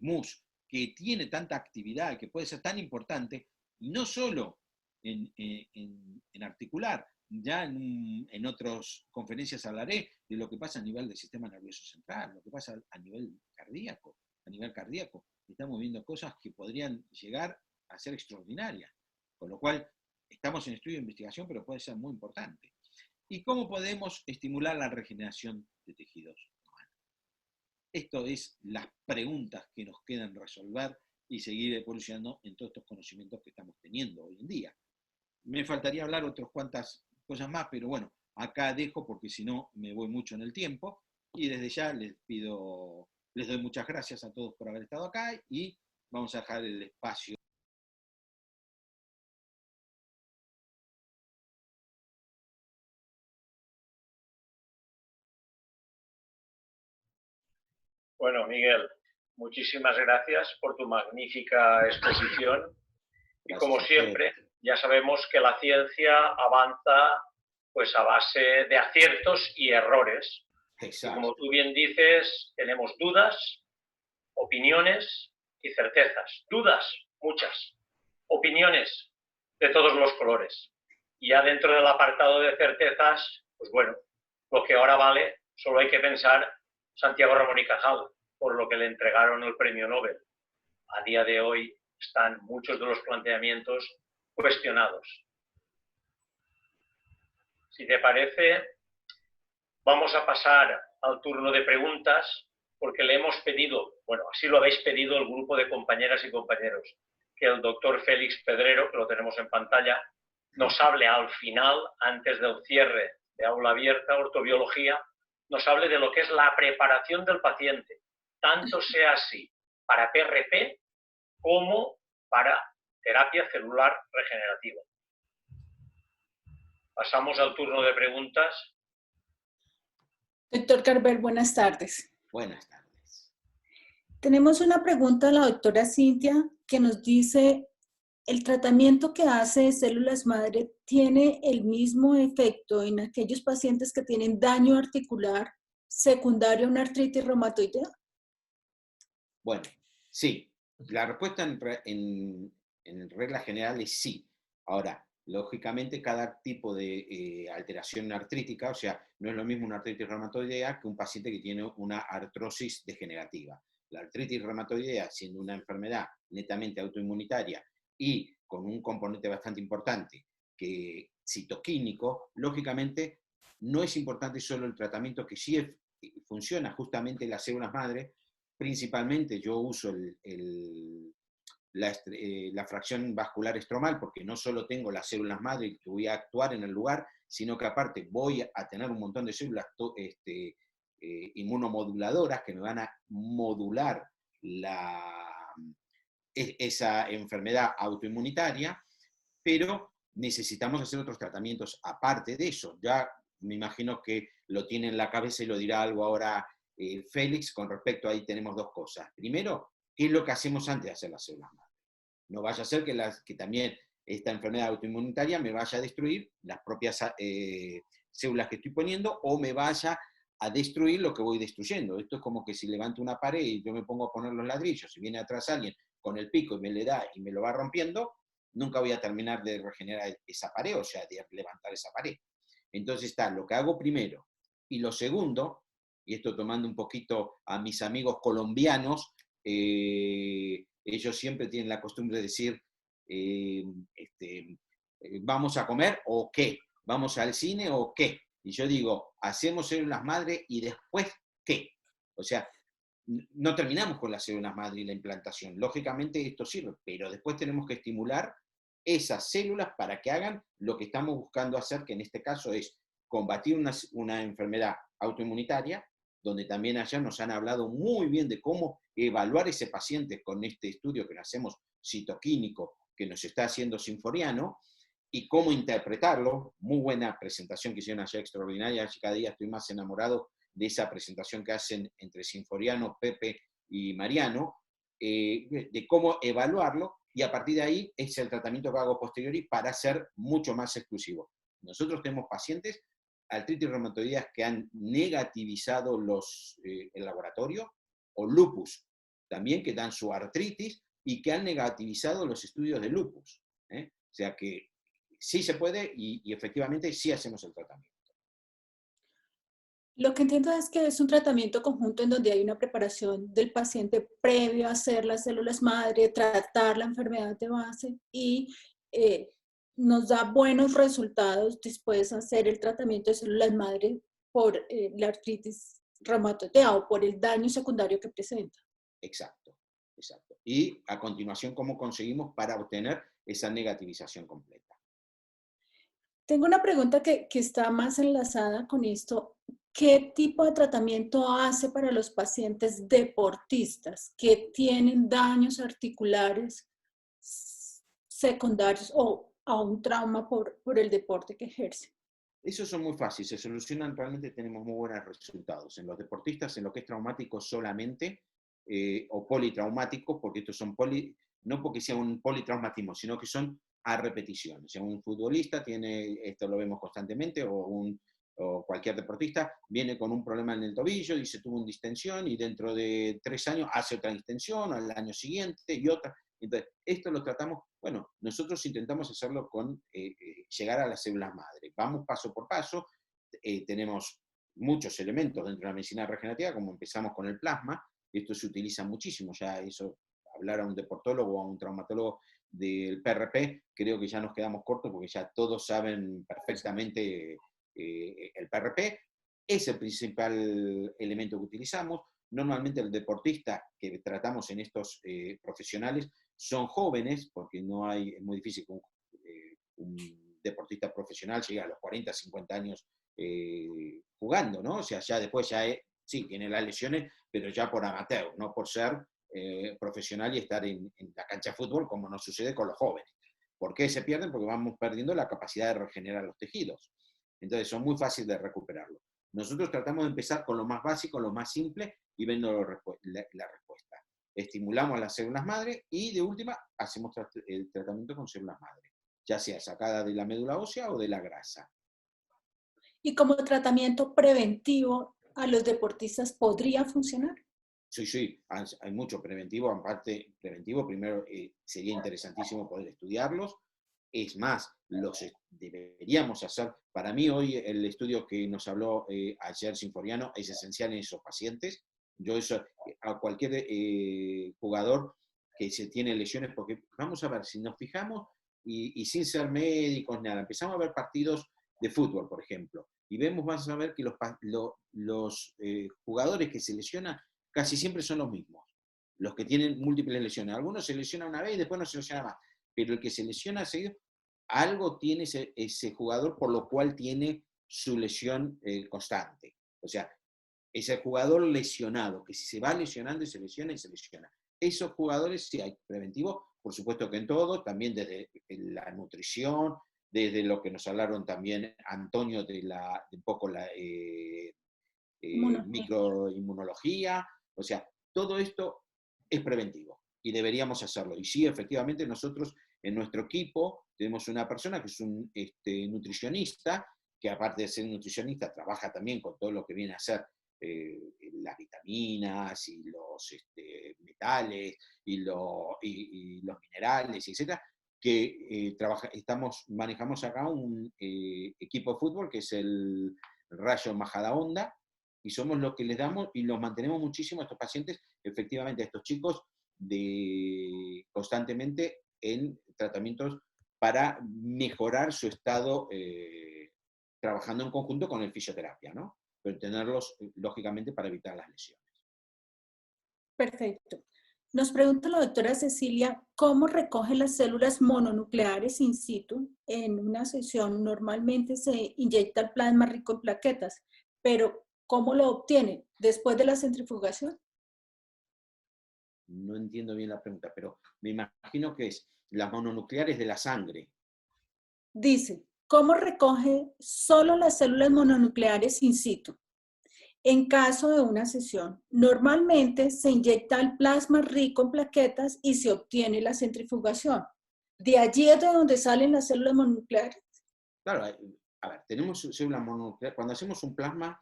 MUS, que tiene tanta actividad, que puede ser tan importante, no solo en articular, ya en otras conferencias hablaré de lo que pasa a nivel del sistema nervioso central, lo que pasa a nivel cardíaco. A nivel cardíaco estamos viendo cosas que podrían llegar a ser extraordinarias, con lo cual estamos en estudio de investigación, pero puede ser muy importante. ¿Y cómo podemos estimular la regeneración de tejidos humanos? Esto es las preguntas que nos quedan resolver y seguir evolucionando en todos estos conocimientos que estamos teniendo hoy en día. Me faltaría hablar otras cuantas cosas más, pero bueno, acá dejo porque si no me voy mucho en el tiempo y desde ya les doy muchas gracias a todos por haber estado acá y vamos a dejar el espacio. Bueno, Miguel, muchísimas gracias por tu magnífica exposición. Y como siempre, ya sabemos que la ciencia avanza pues a base de aciertos y errores. Exacto. Y como tú bien dices, tenemos dudas, opiniones y certezas. Dudas, muchas. Opiniones de todos los colores. Y ya dentro del apartado de certezas, pues bueno, lo que ahora vale, solo hay que pensar Santiago Ramón y Cajal, por lo que le entregaron el premio Nobel. A día de hoy están muchos de los planteamientos cuestionados. Si te parece, vamos a pasar al turno de preguntas, porque le hemos pedido, bueno, así lo habéis pedido el grupo de compañeras y compañeros, que el doctor Félix Pedrero, que lo tenemos en pantalla, nos hable al final, antes del cierre de aula abierta, ortobiología, nos hable de lo que es la preparación del paciente, tanto sea así para PRP como para terapia celular regenerativa. Pasamos al turno de preguntas. Doctor Carver, buenas tardes. Buenas tardes. Tenemos una pregunta de la doctora Cintia que nos dice, ¿el tratamiento que hace de células madre tiene el mismo efecto en aquellos pacientes que tienen daño articular secundario a una artritis reumatoidea? Bueno, sí. La respuesta en regla general es sí. Ahora, lógicamente, cada tipo de alteración artrítica, o sea, no es lo mismo una artritis reumatoidea que un paciente que tiene una artrosis degenerativa. La artritis reumatoidea, siendo una enfermedad netamente autoinmunitaria y con un componente bastante importante, que citoquímico, lógicamente no es importante solo el tratamiento, que sí funciona justamente en las células madre. Principalmente yo uso la fracción vascular estromal, porque no solo tengo las células madre que voy a actuar en el lugar, sino que aparte voy a tener un montón de células inmunomoduladoras que me van a modular esa enfermedad autoinmunitaria, pero necesitamos hacer otros tratamientos aparte de eso. Ya me imagino que lo tiene en la cabeza y lo dirá algo ahora Félix. Con respecto a ahí tenemos dos cosas. Primero, ¿qué es lo que hacemos antes de hacer las células madre? No vaya a ser que también esta enfermedad autoinmunitaria me vaya a destruir las propias células que estoy poniendo, o me vaya a destruir lo que voy destruyendo. Esto es como que si levanto una pared y yo me pongo a poner los ladrillos, y viene atrás alguien con el pico y me le da y me lo va rompiendo, nunca voy a terminar de regenerar esa pared, o sea, de levantar esa pared. Entonces está lo que hago primero. Y lo segundo, y esto tomando un poquito a mis amigos colombianos, ellos siempre tienen la costumbre de decir, ¿vamos a comer o qué? ¿Vamos al cine o qué? Y yo digo, hacemos células madre y después, ¿qué? O sea, no terminamos con las células madre y la implantación. Lógicamente esto sirve, pero después tenemos que estimular esas células para que hagan lo que estamos buscando hacer, que en este caso es combatir una enfermedad autoinmunitaria, donde también allá nos han hablado muy bien de cómo evaluar ese paciente con este estudio que hacemos citoquímico, que nos está haciendo Sinforiano, y cómo interpretarlo. Muy buena presentación que hicieron allá, extraordinaria. Cada día estoy más enamorado de esa presentación que hacen entre Sinforiano, Pepe y Mariano, de cómo evaluarlo, y a partir de ahí es el tratamiento que hago posteriori para ser mucho más exclusivo. Nosotros tenemos pacientes artritis reumatoideas que han negativizado el laboratorio, o lupus también, que dan su artritis y que han negativizado los estudios de lupus. O sea que sí se puede, y efectivamente sí hacemos el tratamiento. Lo que entiendo es que es un tratamiento conjunto en donde hay una preparación del paciente previo a hacer las células madre, tratar la enfermedad de base y nos da buenos resultados después de hacer el tratamiento de células madre por la artritis reumatoidea o por el daño secundario que presenta. Exacto, exacto. Y a continuación, ¿cómo conseguimos para obtener esa negativización completa? Tengo una pregunta que está más enlazada con esto. ¿Qué tipo de tratamiento hace para los pacientes deportistas que tienen daños articulares secundarios o a un trauma por el deporte que ejercen? Esos son muy fáciles, se solucionan, realmente tenemos muy buenos resultados. En los deportistas, en lo que es traumático solamente, o politraumáticos, porque estos son no porque sea un politraumatismo, sino que son a repetición. O sea, un futbolista tiene, esto lo vemos constantemente, o cualquier deportista, viene con un problema en el tobillo, dice tuvo una distensión, y dentro de 3 años hace otra distensión, al año siguiente y otra. Entonces, esto lo tratamos, bueno, nosotros intentamos hacerlo con llegar a las células madre. Vamos paso por paso, tenemos muchos elementos dentro de la medicina regenerativa, como empezamos con el plasma. Esto se utiliza muchísimo, ya eso, hablar a un deportólogo o a un traumatólogo del PRP, creo que ya nos quedamos cortos porque ya todos saben perfectamente el PRP. Es el principal elemento que utilizamos. Normalmente el deportista que tratamos en estos profesionales son jóvenes, porque es muy difícil que un deportista profesional llegue a los 40, 50 años jugando, ¿no? O sea, ya después sí, tiene las lesiones, pero ya por amateur, no por ser profesional y estar en la cancha de fútbol, como nos sucede con los jóvenes. ¿Por qué se pierden? Porque vamos perdiendo la capacidad de regenerar los tejidos. Entonces son muy fáciles de recuperarlo. Nosotros tratamos de empezar con lo más básico, lo más simple, y viendo la respuesta. Estimulamos las células madre y de última hacemos el tratamiento con células madre, ya sea sacada de la médula ósea o de la grasa. ¿Y como tratamiento preventivo a los deportistas podría funcionar? Sí, hay mucho preventivo. Aparte, preventivo, primero sería interesantísimo poder estudiarlos. Es más, los deberíamos hacer. Para mí hoy el estudio que nos habló ayer Sinforiano es esencial en esos pacientes. Yo eso, a cualquier jugador que se tiene lesiones, porque vamos a ver, si nos fijamos, y sin ser médicos, nada, empezamos a ver partidos de fútbol, por ejemplo, y vamos a ver que los jugadores que se lesionan casi siempre son los mismos, los que tienen múltiples lesiones. Algunos se lesionan una vez y después no se lesiona más, pero el que se lesiona seguido, algo tiene ese jugador por lo cual tiene su lesión constante. O sea, ese jugador lesionado, que si se va lesionando y se lesiona y se lesiona. Esos jugadores sí hay preventivo, por supuesto que en todo, también desde la nutrición, desde lo que nos hablaron también Antonio de un poco la microinmunología, o sea, todo esto es preventivo y deberíamos hacerlo. Y sí, efectivamente, nosotros en nuestro equipo tenemos una persona que es un nutricionista, que aparte de ser nutricionista, trabaja también con todo lo que viene a ser las vitaminas y los metales y los minerales, etcétera, que manejamos acá un equipo de fútbol que es el Rayo Majadahonda, y somos los que les damos y los mantenemos muchísimo a estos pacientes, efectivamente a estos chicos, constantemente en tratamientos para mejorar su estado, trabajando en conjunto con el fisioterapia, ¿no? Pero tenerlos, lógicamente, para evitar las lesiones. Perfecto. Nos pregunta la doctora Cecilia, ¿cómo recoge las células mononucleares in situ? En una sesión normalmente se inyecta el plasma rico en plaquetas, pero ¿cómo lo obtiene? ¿Después de la centrifugación? No entiendo bien la pregunta, pero me imagino que es las mononucleares de la sangre. Dice, ¿cómo recoge solo las células mononucleares in situ? En caso de una sesión, normalmente se inyecta el plasma rico en plaquetas y se obtiene la centrifugación. ¿De allí es de donde salen las células mononucleares? Claro, a ver, tenemos células mononucleares. Cuando hacemos un plasma,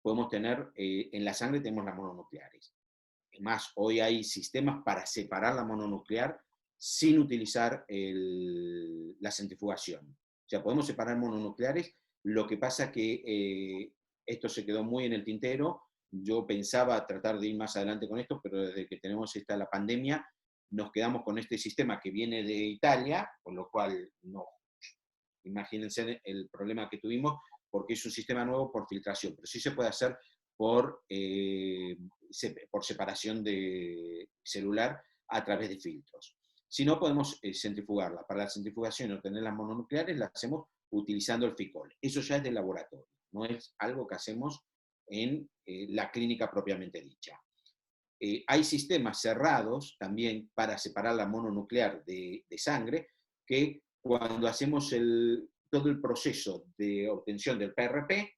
podemos tener, en la sangre tenemos las mononucleares. Es más, hoy hay sistemas para separar la mononuclear sin utilizar la centrifugación. O sea, podemos separar mononucleares. Lo que pasa que esto se quedó muy en el tintero. Yo pensaba tratar de ir más adelante con esto, pero desde que tenemos la pandemia, nos quedamos con este sistema que viene de Italia, con lo cual no, imagínense el problema que tuvimos, porque es un sistema nuevo por filtración, pero sí se puede hacer por separación celular a través de filtros. Si no, podemos centrifugarla. Para la centrifugación, obtener las mononucleares, la hacemos utilizando el FICOL. Eso ya es de laboratorio, no es algo que hacemos en la clínica propiamente dicha. Hay sistemas cerrados también para separar la mononuclear de sangre, que cuando hacemos todo el proceso de obtención del PRP,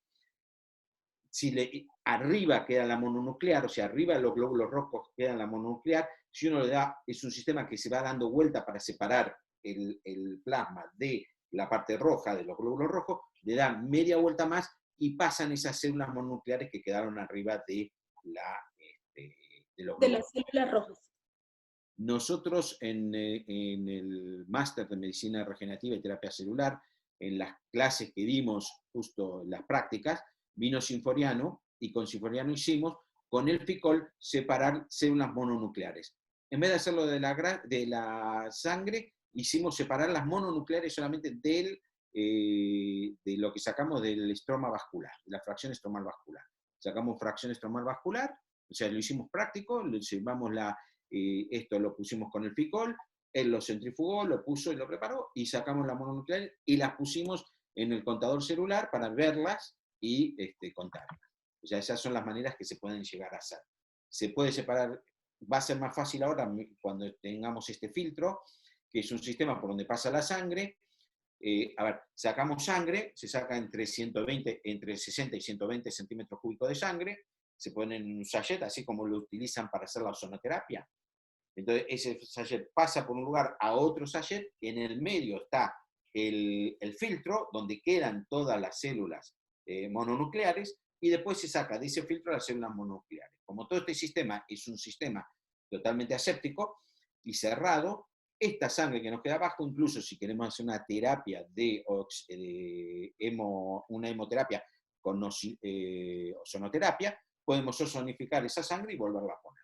si arriba queda la mononuclear, o sea, arriba de los glóbulos rojos queda la mononuclear, si uno le da, es un sistema que se va dando vuelta para separar el plasma de la parte roja de los glóbulos rojos, le da media vuelta más y pasan esas células mononucleares que quedaron arriba de las células rojas. Nosotros en el máster de medicina regenerativa y terapia celular, en las clases que dimos, justo en las prácticas, vino Sinforiano y con Sinforiano hicimos con el FICOL separar células mononucleares. En vez de hacerlo de la sangre, hicimos separar las mononucleares solamente de lo que sacamos del estroma vascular, de la fracción estromal vascular. Sacamos fracción estromal vascular, o sea, lo hicimos práctico, llevamos esto lo pusimos con el FICOL, él lo centrifugó, lo puso y lo preparó, y sacamos la mononuclear y las pusimos en el contador celular para verlas y contarlas. O sea, esas son las maneras que se pueden llegar a hacer. Se puede separar, va a ser más fácil ahora cuando tengamos este filtro, que es un sistema por donde pasa la sangre. A ver, sacamos sangre, se saca entre 60 y 120 centímetros cúbicos de sangre, se pone en un sachet, así como lo utilizan para hacer la ozonoterapia. Entonces, ese sachet pasa por un lugar a otro sachet, en el medio está el filtro, donde quedan todas las células mononucleares, y después se saca de ese filtro las células mononucleares. Como todo este sistema es un sistema totalmente aséptico y cerrado, esta sangre que nos queda abajo, incluso si queremos hacer una terapia una hemoterapia con ozonoterapia, podemos ozonificar esa sangre y volverla a poner.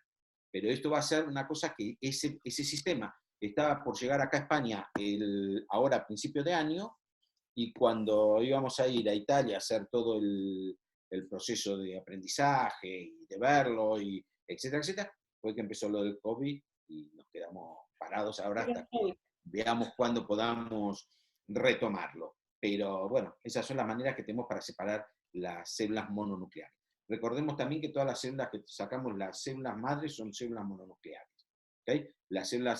Pero esto va a ser una cosa que ese sistema estaba por llegar acá a España ahora a principio de año, y cuando íbamos a ir a Italia a hacer todo el proceso de aprendizaje y de verlo, y etcétera, etcétera, fue que empezó lo del COVID y nos quedamos parados ahora hasta que veamos cuándo podamos retomarlo. Pero bueno, esas son las maneras que tenemos para separar las células mononucleares. Recordemos también que todas las células que sacamos, las células madres, son células mononucleares. ¿Okay? La célula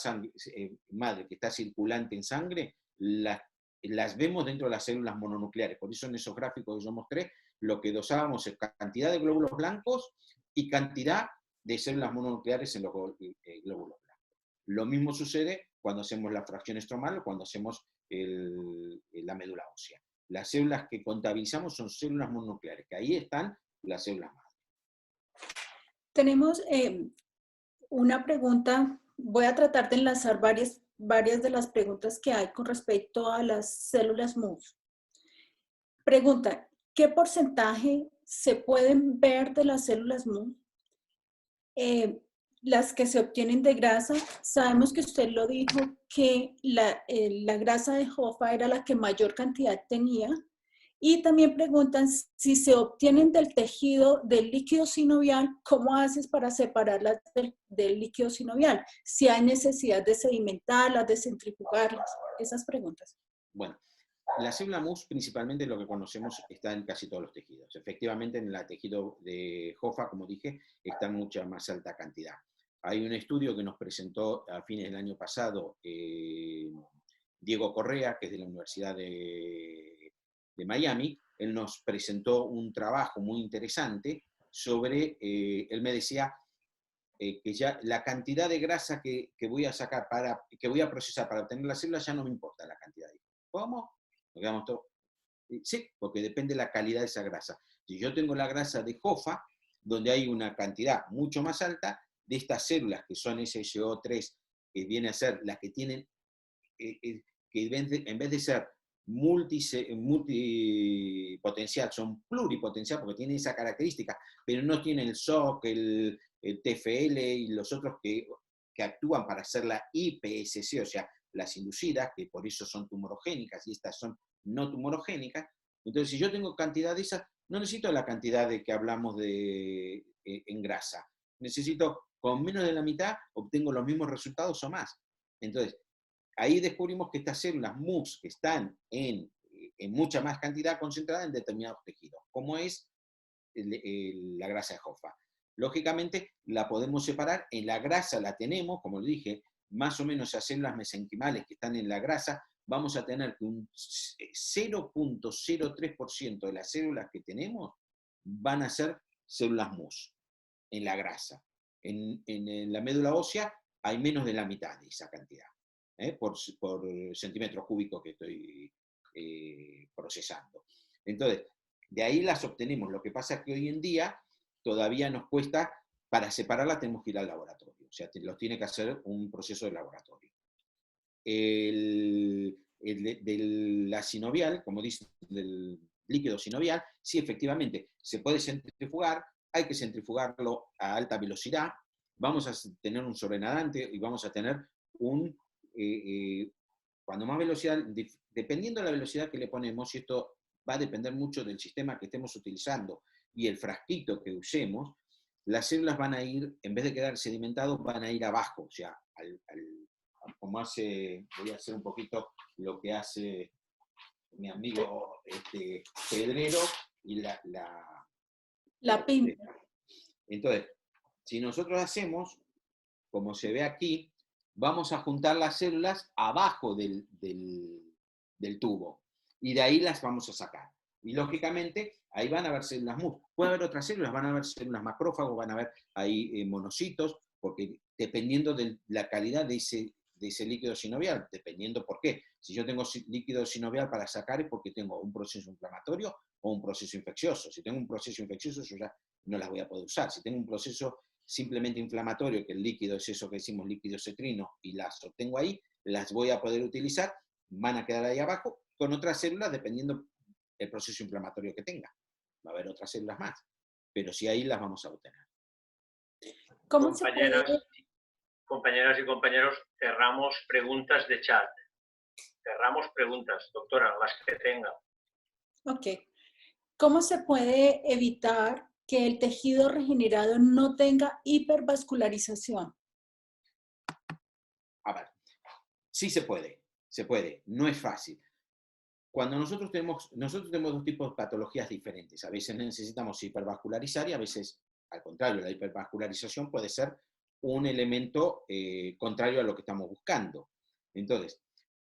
madre que está circulante en sangre, las vemos dentro de las células mononucleares. Por eso en esos gráficos que yo mostré, lo que dosábamos es cantidad de glóbulos blancos y cantidad de células mononucleares en los glóbulos blancos. Lo mismo sucede cuando hacemos la fracción estromal o cuando hacemos la médula ósea. Las células que contabilizamos son células mononucleares, que ahí están las células madre. Tenemos una pregunta, voy a tratar de enlazar varias de las preguntas que hay con respecto a las células MUS. Pregunta, ¿qué porcentaje se pueden ver de las células MUS? Las que se obtienen de grasa, sabemos que usted lo dijo, que la grasa de Hoffa era la que mayor cantidad tenía. Y también preguntan si se obtienen del tejido del líquido sinovial, ¿cómo haces para separarlas del líquido sinovial? Si hay necesidad de sedimentarlas, de centrifugarlas, esas preguntas. Bueno, la célula MUS, principalmente lo que conocemos, está en casi todos los tejidos. Efectivamente, en el tejido de Hoffa, como dije, está en mucha más alta cantidad. Hay un estudio que nos presentó a fines del año pasado Diego Correa, que es de la Universidad de Miami. Él nos presentó un trabajo muy interesante sobre, él me decía que ya la cantidad de grasa que voy a sacar, que voy a procesar para obtener la célula, ya no me importa la cantidad. ¿Cómo? Sí, porque depende de la calidad de esa grasa. Si yo tengo la grasa de Hoffa, donde hay una cantidad mucho más alta de estas células que son SSO3, que viene a ser las que tienen, que en vez de ser multipotencial, son pluripotencial porque tienen esa característica, pero no tienen el SOC, el TFL y los otros que actúan para hacer la IPSC, o sea, las inducidas, que por eso son tumorogénicas, y estas son no tumorogénicas. Entonces, si yo tengo cantidad de esas, no necesito la cantidad de que hablamos en grasa. Necesito, con menos de la mitad, obtengo los mismos resultados o más. Entonces, ahí descubrimos que estas células MUS que están en mucha más cantidad concentrada en determinados tejidos, como es la grasa de Hoffa. Lógicamente, la podemos separar. En la grasa la tenemos, como le dije, más o menos esas células mesenquimales que están en la grasa, vamos a tener que un 0.03% de las células que tenemos van a ser células MUS en la grasa. En la médula ósea hay menos de la mitad de esa cantidad, por centímetro cúbico que estoy procesando. Entonces, de ahí las obtenemos. Lo que pasa es que hoy en día todavía nos cuesta, para separarla tenemos que ir al laboratorio. O sea, los tiene que hacer un proceso de laboratorio. De la sinovial, como dice, del líquido sinovial, sí, efectivamente, se puede centrifugar, hay que centrifugarlo a alta velocidad, vamos a tener un sobrenadante y vamos a tener cuando más velocidad, dependiendo de la velocidad que le ponemos, y esto va a depender mucho del sistema que estemos utilizando y el frasquito que usemos, las células van a ir, en vez de quedar sedimentados, van a ir abajo, o sea, como hace, voy a hacer un poquito lo que hace mi amigo Pedrero y La PIN. Entonces, si nosotros hacemos, como se ve aquí, vamos a juntar las células abajo del tubo y de ahí las vamos a sacar. Y lógicamente, ahí van a haber células MUS. Puede haber otras células, van a haber células macrófagos, van a haber ahí monocitos, porque dependiendo de la calidad de ese líquido sinovial, dependiendo por qué. Si yo tengo líquido sinovial para sacar es porque tengo un proceso inflamatorio o un proceso infeccioso. Si tengo un proceso infeccioso, yo ya no las voy a poder usar. Si tengo un proceso simplemente inflamatorio, que el líquido es eso que decimos líquido cetrino, y las obtengo ahí, las voy a poder utilizar, van a quedar ahí abajo, con otras células dependiendo del proceso inflamatorio que tenga. Va a haber otras células más, pero sí ahí las vamos a obtener. ¿Cómo se puede? Compañeras y compañeros, cerramos preguntas de chat. Cerramos preguntas, doctora, las que tenga. Ok. ¿Cómo se puede evitar que el tejido regenerado no tenga hipervascularización? A ver, sí se puede, no es fácil. Cuando nosotros tenemos dos tipos de patologías diferentes. A veces necesitamos hipervascularizar y a veces, al contrario, la hipervascularización puede ser un elemento contrario a lo que estamos buscando. Entonces,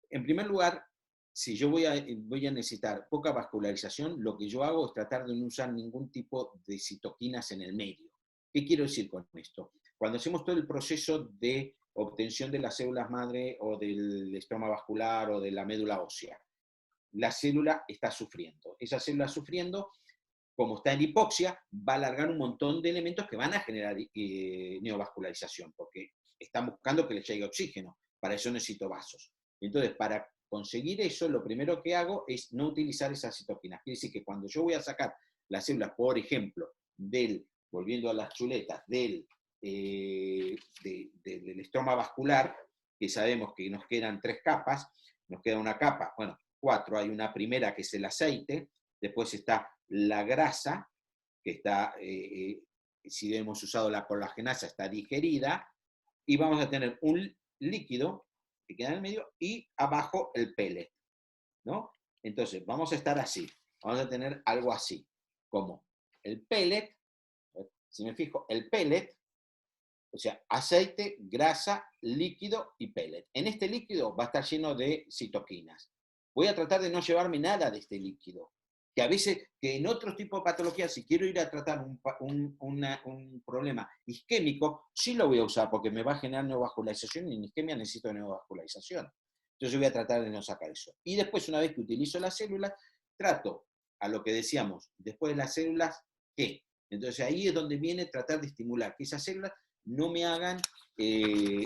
en primer lugar, si yo voy a necesitar poca vascularización, lo que yo hago es tratar de no usar ningún tipo de citoquinas en el medio. ¿Qué quiero decir con esto? Cuando hacemos todo el proceso de obtención de las células madre o del estroma vascular o de la médula ósea, la célula está sufriendo. Esa célula sufriendo, como está en hipoxia, va a alargar un montón de elementos que van a generar neovascularización, porque están buscando que les llegue oxígeno. Para eso necesito vasos. Entonces, para conseguir eso, lo primero que hago es no utilizar esas citoquinas. Quiere decir que cuando yo voy a sacar las células, por ejemplo, volviendo a las chuletas, del estroma vascular, que sabemos que nos quedan 3 capas, nos queda una capa, bueno, 4, hay una primera que es el aceite, después está la grasa, que está, si hemos usado la colagenasa, está digerida, y vamos a tener un líquido que queda en el medio y abajo el pellet, ¿no? Entonces, vamos a estar así, vamos a tener algo así, como el pellet, si me fijo, el pellet, o sea, aceite, grasa, líquido y pellet. En este líquido va a estar lleno de citoquinas. Voy a tratar de no llevarme nada de este líquido. Que a veces, que en otro tipo de patologías, si quiero ir a tratar un problema isquémico, sí lo voy a usar porque me va a generar neovascularización y en isquemia necesito neovascularización. Entonces yo voy a tratar de no sacar eso. Y después, una vez que utilizo las células, trato a lo que decíamos, después de las células, ¿qué? Entonces ahí es donde viene tratar de estimular que esas células no me hagan,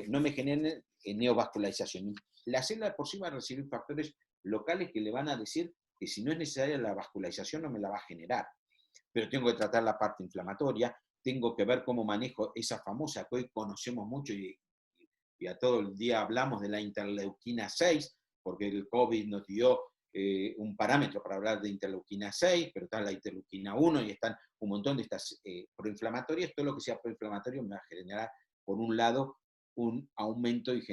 no me generen neovascularización. La célula por sí va a recibir factores locales que le van a decir que si no es necesaria la vascularización no me la va a generar. Pero tengo que tratar la parte inflamatoria, tengo que ver cómo manejo esa famosa que hoy conocemos mucho y a todo el día hablamos de la interleuquina 6, porque el COVID nos dio un parámetro para hablar de interleuquina 6, pero está la interleuquina 1 y están un montón de estas proinflamatorias. Todo lo que sea proinflamatorio me va a generar, por un lado, un aumento y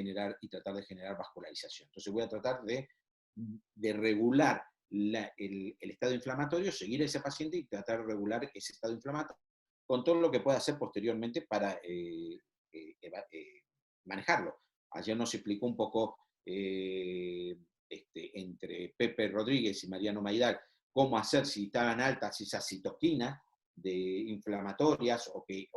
tratar de generar vascularización. Entonces voy a tratar de regular el estado inflamatorio, seguir a ese paciente y tratar de regular ese estado inflamatorio con todo lo que pueda hacer posteriormente para manejarlo. Ayer nos explicó un poco entre Pepe Rodríguez y Mariano Maidal cómo hacer si estaban altas esas citoquinas de inflamatorias o que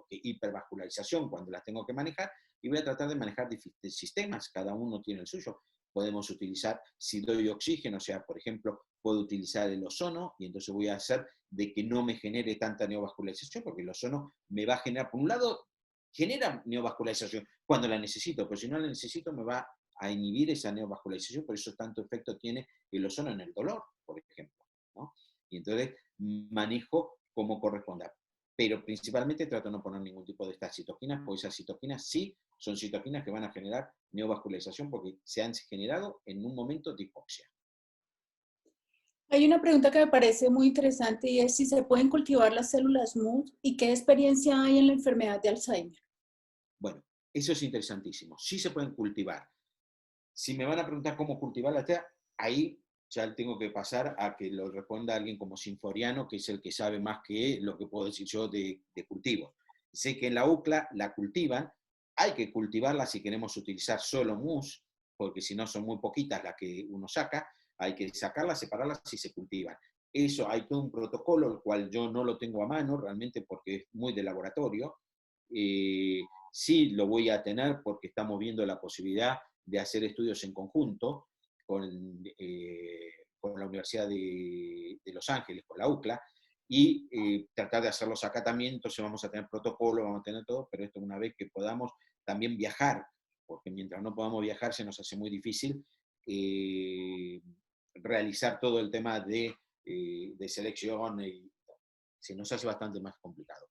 hipervascularización cuando las tengo que manejar, y voy a tratar de manejar diferentes sistemas, cada uno tiene el suyo. Podemos utilizar, si doy oxígeno, o sea, por ejemplo, puedo utilizar el ozono, y entonces voy a hacer de que no me genere tanta neovascularización, porque el ozono me va a generar, por un lado, genera neovascularización cuando la necesito, pero si no la necesito me va a inhibir esa neovascularización, por eso tanto efecto tiene el ozono en el dolor, por ejemplo, ¿no? Y entonces manejo como corresponda. Pero principalmente trato de no poner ningún tipo de estas citoquinas, porque esas citoquinas sí son citoquinas que van a generar neovascularización porque se han generado en un momento de hipoxia. Hay una pregunta que me parece muy interesante y es si se pueden cultivar las células MUS y qué experiencia hay en la enfermedad de Alzheimer. Bueno, eso es interesantísimo. Sí se pueden cultivar. Si me van a preguntar cómo cultivarlas, ahí ya tengo que pasar a que lo responda alguien como Sinforiano, que es el que sabe más que lo que puedo decir yo de cultivos. Sé que en la UCLA la cultivan, hay que cultivarla si queremos utilizar solo mus, porque si no son muy poquitas las que uno saca, hay que sacarlas, separarlas y se cultivan. Eso hay todo un protocolo, el cual yo no lo tengo a mano realmente porque es muy de laboratorio. Sí lo voy a tener porque estamos viendo la posibilidad de hacer estudios en conjunto con la Universidad de Los Ángeles, con la UCLA, y tratar de hacerlos acá también. Entonces vamos a tener protocolo, vamos a tener todo, pero esto una vez que podamos también viajar, porque mientras no podamos viajar se nos hace muy difícil realizar todo el tema de selección, y se nos hace bastante más complicado.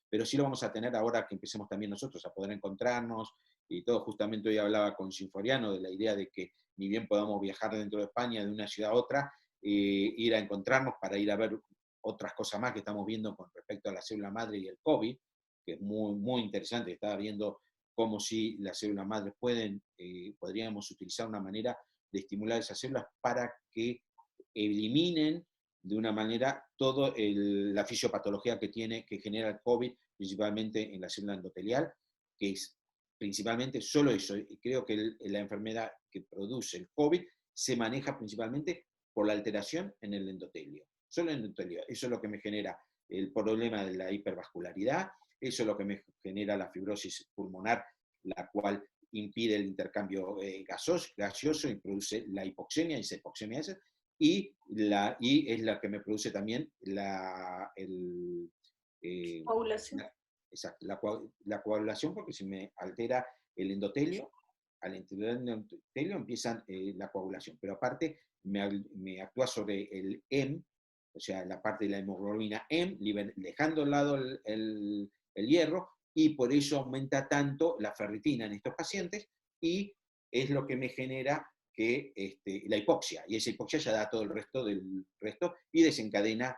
Pero sí lo vamos a tener ahora que empecemos también nosotros a poder encontrarnos y todo. Justamente hoy hablaba con Sinforiano de la idea de que ni bien podamos viajar dentro de España de una ciudad a otra, ir a encontrarnos para ir a ver otras cosas más que estamos viendo con respecto a la célula madre y el COVID, que es muy, muy interesante. Estaba viendo cómo si las células madres podríamos utilizar una manera de estimular esas células para que eliminen de una manera toda la fisiopatología que genera el COVID, principalmente en la célula endotelial, que es principalmente solo eso. Y creo que la enfermedad que produce el COVID se maneja principalmente por la alteración en el endotelio. Solo el endotelio. Eso es lo que me genera el problema de la hipervascularidad, eso es lo que me genera la fibrosis pulmonar, la cual impide el intercambio gaseoso y produce la hipoxemia, y esa hipoxemia y es la que me produce también Coagulación. Exacto, la coagulación, porque si me altera el endotelio, al alterar el endotelio empieza la coagulación, pero aparte me actúa sobre el M, o sea, la parte de la hemoglobina M, dejando al lado el hierro, y por eso aumenta tanto la ferritina en estos pacientes, y es lo que me genera la hipoxia, y esa hipoxia ya da todo el resto y desencadena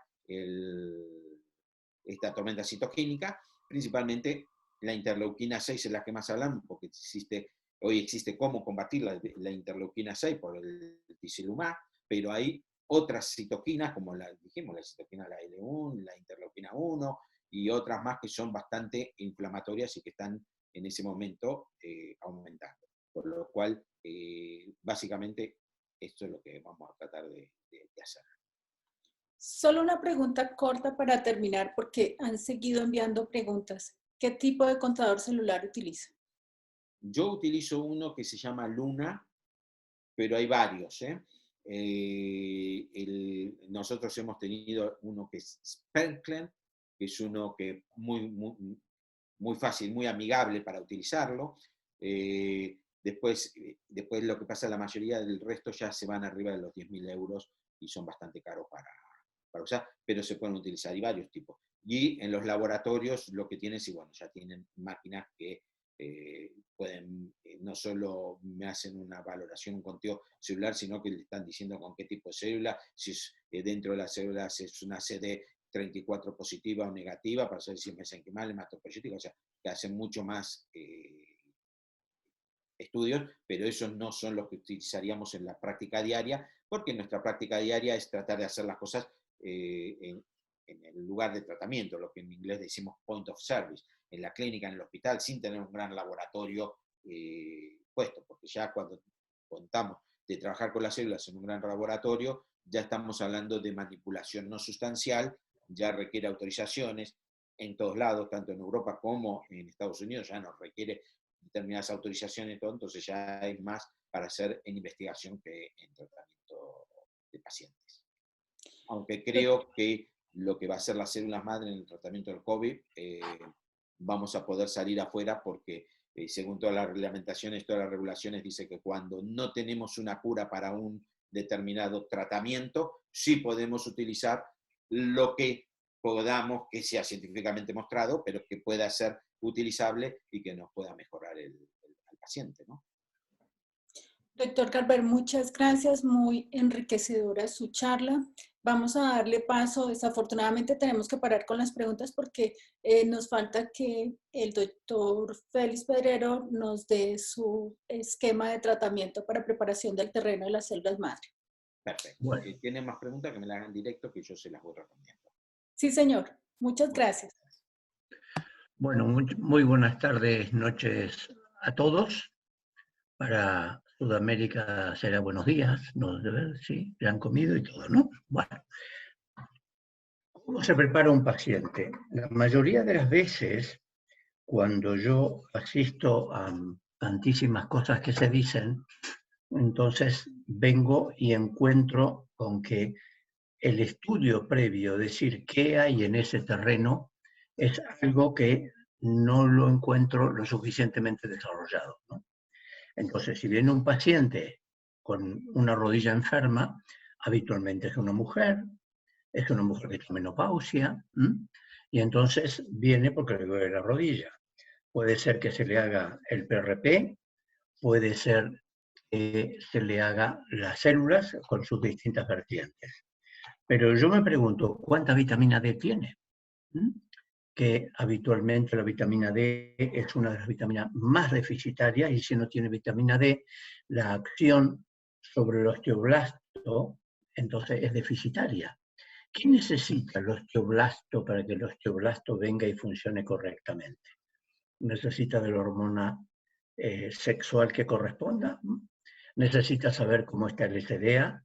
esta tormenta citogénica. Principalmente la interleuquina 6 es la que más hablamos, porque hoy existe cómo combatir la interleuquina 6 por el tizilumab, pero hay otras citoquinas, como la citoquina, la L1, la interleuquina 1, y otras más que son bastante inflamatorias y que están en ese momento aumentando. Por lo cual, básicamente, esto es lo que vamos a tratar de hacer. Solo una pregunta corta para terminar, porque han seguido enviando preguntas. ¿Qué tipo de contador celular utiliza? Yo utilizo uno que se llama Luna, pero hay varios. Nosotros hemos tenido uno que es Sperklen, que es uno que es muy fácil, muy amigable para utilizarlo. Después lo que pasa, la mayoría del resto ya se van arriba de los 10.000 euros y son bastante caros para usar, pero se pueden utilizar, y varios tipos. Y en los laboratorios lo que tienen, sí, bueno, ya tienen máquinas que pueden, no solo me hacen una valoración, un conteo celular, sino que le están diciendo con qué tipo de célula, si es, dentro de las células es una CD34 positiva o negativa, para saber si es mesenquimal, hematopoyética, o sea, que hacen mucho más estudios, pero esos no son los que utilizaríamos en la práctica diaria, porque nuestra práctica diaria es tratar de hacer las cosas en el lugar de tratamiento, lo que en inglés decimos point of service, en la clínica, en el hospital, sin tener un gran laboratorio puesto, porque ya cuando contamos de trabajar con las células en un gran laboratorio, ya estamos hablando de manipulación no sustancial, ya requiere autorizaciones en todos lados, tanto en Europa como en Estados Unidos, ya nos requiere determinadas autorizaciones y todo, entonces ya es más para hacer en investigación que en tratamiento de pacientes. Aunque creo que lo que va a ser las células madre en el tratamiento del COVID, vamos a poder salir afuera porque según todas las reglamentaciones, todas las regulaciones, dice que cuando no tenemos una cura para un determinado tratamiento, sí podemos utilizar lo que podamos, que sea científicamente mostrado, pero que pueda ser utilizable y que nos pueda mejorar al paciente, ¿no? Doctor Carver, muchas gracias, muy enriquecedora su charla. Vamos a darle paso, desafortunadamente tenemos que parar con las preguntas porque nos falta que el doctor Félix Pedrero nos dé su esquema de tratamiento para preparación del terreno de las células madre. Perfecto. Bueno. Si tienen más preguntas, que me las hagan directo, que yo se las voy respondiendo. Sí, señor. Muchas gracias. Bueno, muy buenas tardes, noches a todos. Para Sudamérica será buenos días, no debe ver, sí, ya han comido y todo, ¿no? Bueno, ¿cómo se prepara un paciente? La mayoría de las veces, cuando yo asisto a tantísimas cosas que se dicen, entonces vengo y encuentro con que el estudio previo, decir qué hay en ese terreno, es algo que no lo encuentro lo suficientemente desarrollado, ¿no? Entonces, si viene un paciente con una rodilla enferma, habitualmente es una mujer que está en menopausia, y entonces viene porque le duele la rodilla. Puede ser que se le haga el PRP, puede ser que se le haga las células con sus distintas vertientes. Pero yo me pregunto, ¿cuánta vitamina D tiene? Que habitualmente la vitamina D es una de las vitaminas más deficitarias, y si no tiene vitamina D, la acción sobre el osteoblasto entonces es deficitaria. ¿Qué necesita el osteoblasto para que el osteoblasto venga y funcione correctamente? ¿Necesita de la hormona sexual que corresponda? ¿Necesita saber cómo está el SDA?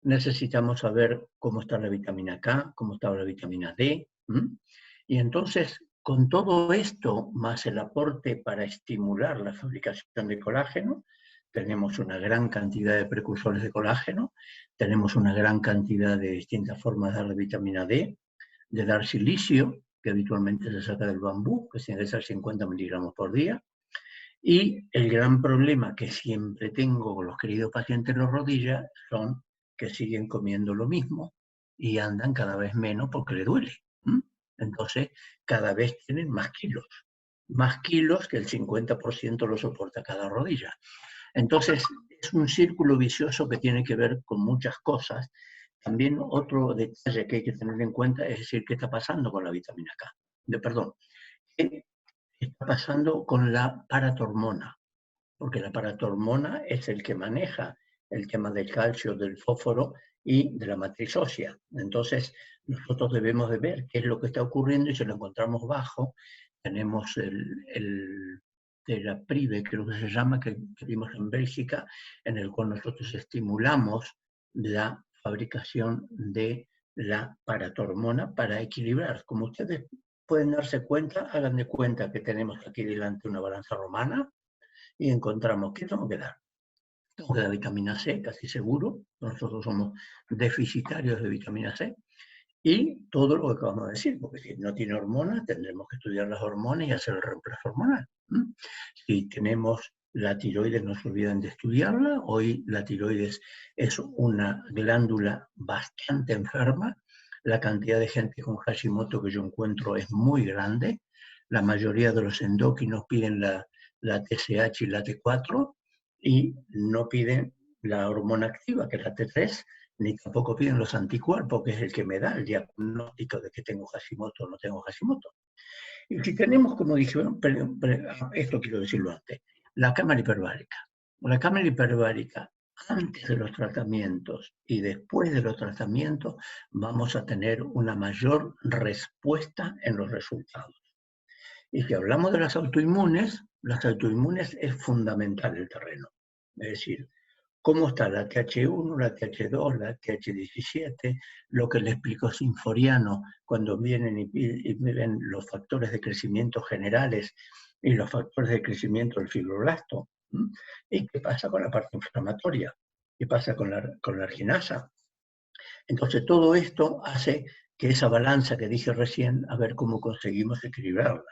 Necesitamos saber cómo está la vitamina K, cómo está la vitamina D. Y entonces, con todo esto, más el aporte para estimular la fabricación de colágeno, tenemos una gran cantidad de precursores de colágeno, tenemos una gran cantidad de distintas formas de dar vitamina D, de dar silicio, que habitualmente se saca del bambú, que tiene que ser 50 miligramos por día. Y el gran problema que siempre tengo con los queridos pacientes de las rodillas son que siguen comiendo lo mismo y andan cada vez menos porque le duele. Entonces, cada vez tienen más kilos que el 50% lo soporta cada rodilla. Entonces, es un círculo vicioso que tiene que ver con muchas cosas. También otro detalle que hay que tener en cuenta es decir, ¿qué está pasando con la vitamina K? ¿Qué está pasando con la paratormona? Porque la paratormona es el que maneja el tema del calcio, del fósforo y de la matriz ósea. Entonces, nosotros debemos de ver qué es lo que está ocurriendo, y si lo encontramos bajo, tenemos el Teraprive, creo que se llama, que vimos en Bélgica, en el cual nosotros estimulamos la fabricación de la paratormona para equilibrar. Como ustedes pueden darse cuenta, hagan de cuenta que tenemos aquí delante una balanza romana, y encontramos, ¿qué tengo que dar? Tengo que dar vitamina C, casi seguro. Nosotros somos deficitarios de vitamina C. Y todo lo que acabamos de decir, porque si no tiene hormonas, tendremos que estudiar las hormonas y hacer el reemplazo hormonal. Si tenemos la tiroides, no se olviden de estudiarla. Hoy la tiroides es una glándula bastante enferma. La cantidad de gente con Hashimoto que yo encuentro es muy grande. La mayoría de los endocrinos piden la TSH y la T4, y no piden la hormona activa, que es la T3, ni tampoco piden los anticuerpos, que es el que me da el diagnóstico de que tengo Hashimoto o no tengo Hashimoto. Y si tenemos, como dije, esto quiero decirlo antes, la cámara hiperbárica. La cámara hiperbárica, antes de los tratamientos y después de los tratamientos, vamos a tener una mayor respuesta en los resultados. Y si hablamos de las autoinmunes es fundamental el terreno. Es decir, cómo está la TH1, la TH2, la TH17, lo que le explicó Sinforiano cuando vienen y ven los factores de crecimiento generales y los factores de crecimiento del fibroblasto. ¿Y qué pasa con la parte inflamatoria? ¿Qué pasa con la arginasa? Entonces todo esto hace que esa balanza que dije recién, a ver cómo conseguimos equilibrarla.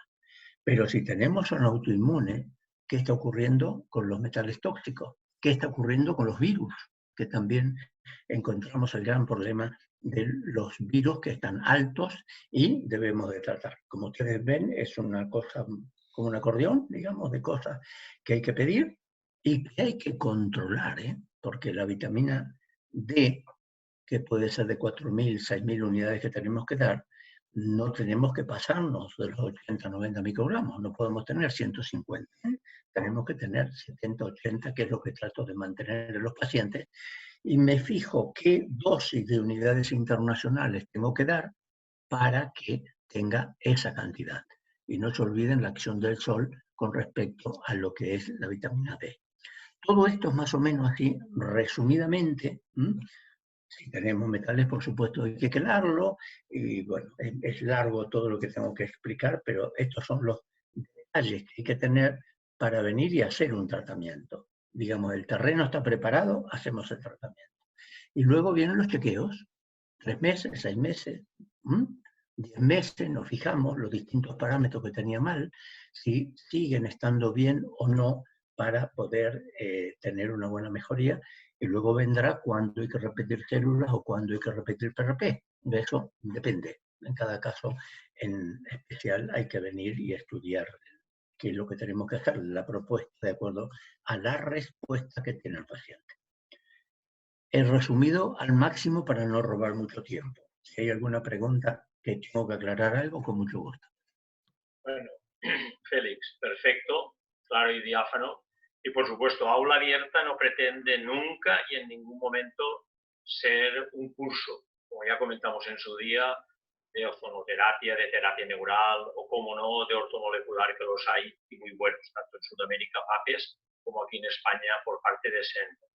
Pero si tenemos un autoinmune, ¿qué está ocurriendo con los metales tóxicos? ¿Qué está ocurriendo con los virus? Que también encontramos el gran problema de los virus que están altos y debemos de tratar. Como ustedes ven, es una cosa como un acordeón, digamos, de cosas que hay que pedir y que hay que controlar, porque la vitamina D, que puede ser de 4.000, 6.000 unidades que tenemos que dar, no tenemos que pasarnos de los 80, 90 microgramos, no podemos tener 150, tenemos que tener 70, 80, que es lo que trato de mantener en los pacientes, y me fijo qué dosis de unidades internacionales tengo que dar para que tenga esa cantidad. Y no se olviden la acción del sol con respecto a lo que es la vitamina D. Todo esto es más o menos así, resumidamente. Si tenemos metales, por supuesto, hay que quelarlo, y bueno, es largo todo lo que tengo que explicar, pero estos son los detalles que hay que tener para venir y hacer un tratamiento. Digamos, el terreno está preparado, hacemos el tratamiento. Y luego vienen los chequeos, 3 meses, 6 meses, 10 meses, nos fijamos los distintos parámetros que tenía mal, si siguen estando bien o no para poder tener una buena mejoría. Y luego vendrá cuándo hay que repetir células o cuándo hay que repetir PRP. De eso depende. En cada caso en especial hay que venir y estudiar qué es lo que tenemos que hacer, la propuesta de acuerdo a la respuesta que tiene el paciente. He resumido al máximo para no robar mucho tiempo. Si hay alguna pregunta que tengo que aclarar algo, con mucho gusto. Bueno, Félix, perfecto, claro y diáfano. Y por supuesto, Aula Abierta no pretende nunca y en ningún momento ser un curso, como ya comentamos en su día, de ozonoterapia, de terapia neural o, como no, de ortomolecular, que los hay y muy buenos, tanto en Sudamérica, PAPES, como aquí en España por parte de Sendo.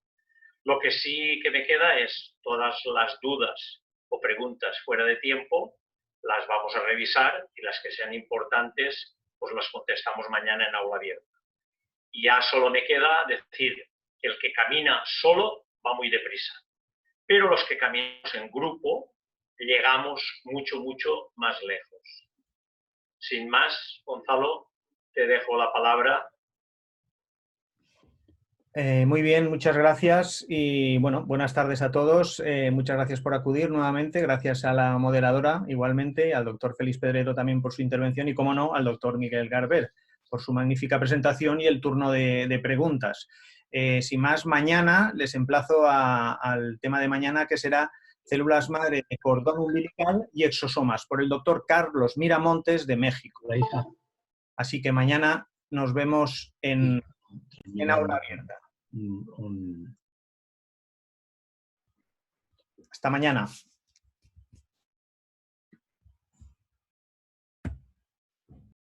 Lo que sí que me queda es todas las dudas o preguntas fuera de tiempo, las vamos a revisar y las que sean importantes, pues las contestamos mañana en Aula Abierta. Y ya solo me queda decir que el que camina solo va muy deprisa, pero los que caminamos en grupo llegamos mucho, mucho más lejos. Sin más, Gonzalo, te dejo la palabra. Muy bien, muchas gracias y bueno, buenas tardes a todos. Muchas gracias por acudir nuevamente, gracias a la moderadora igualmente, al doctor Félix Pedredo también por su intervención y, como no, al doctor Miguel Garber por su magnífica presentación y el turno de preguntas. Sin más, mañana les emplazo al tema de mañana, que será células madre de cordón umbilical y exosomas, por el doctor Carlos Miramontes de México. Así que mañana nos vemos en Aula Abierta. Hasta mañana.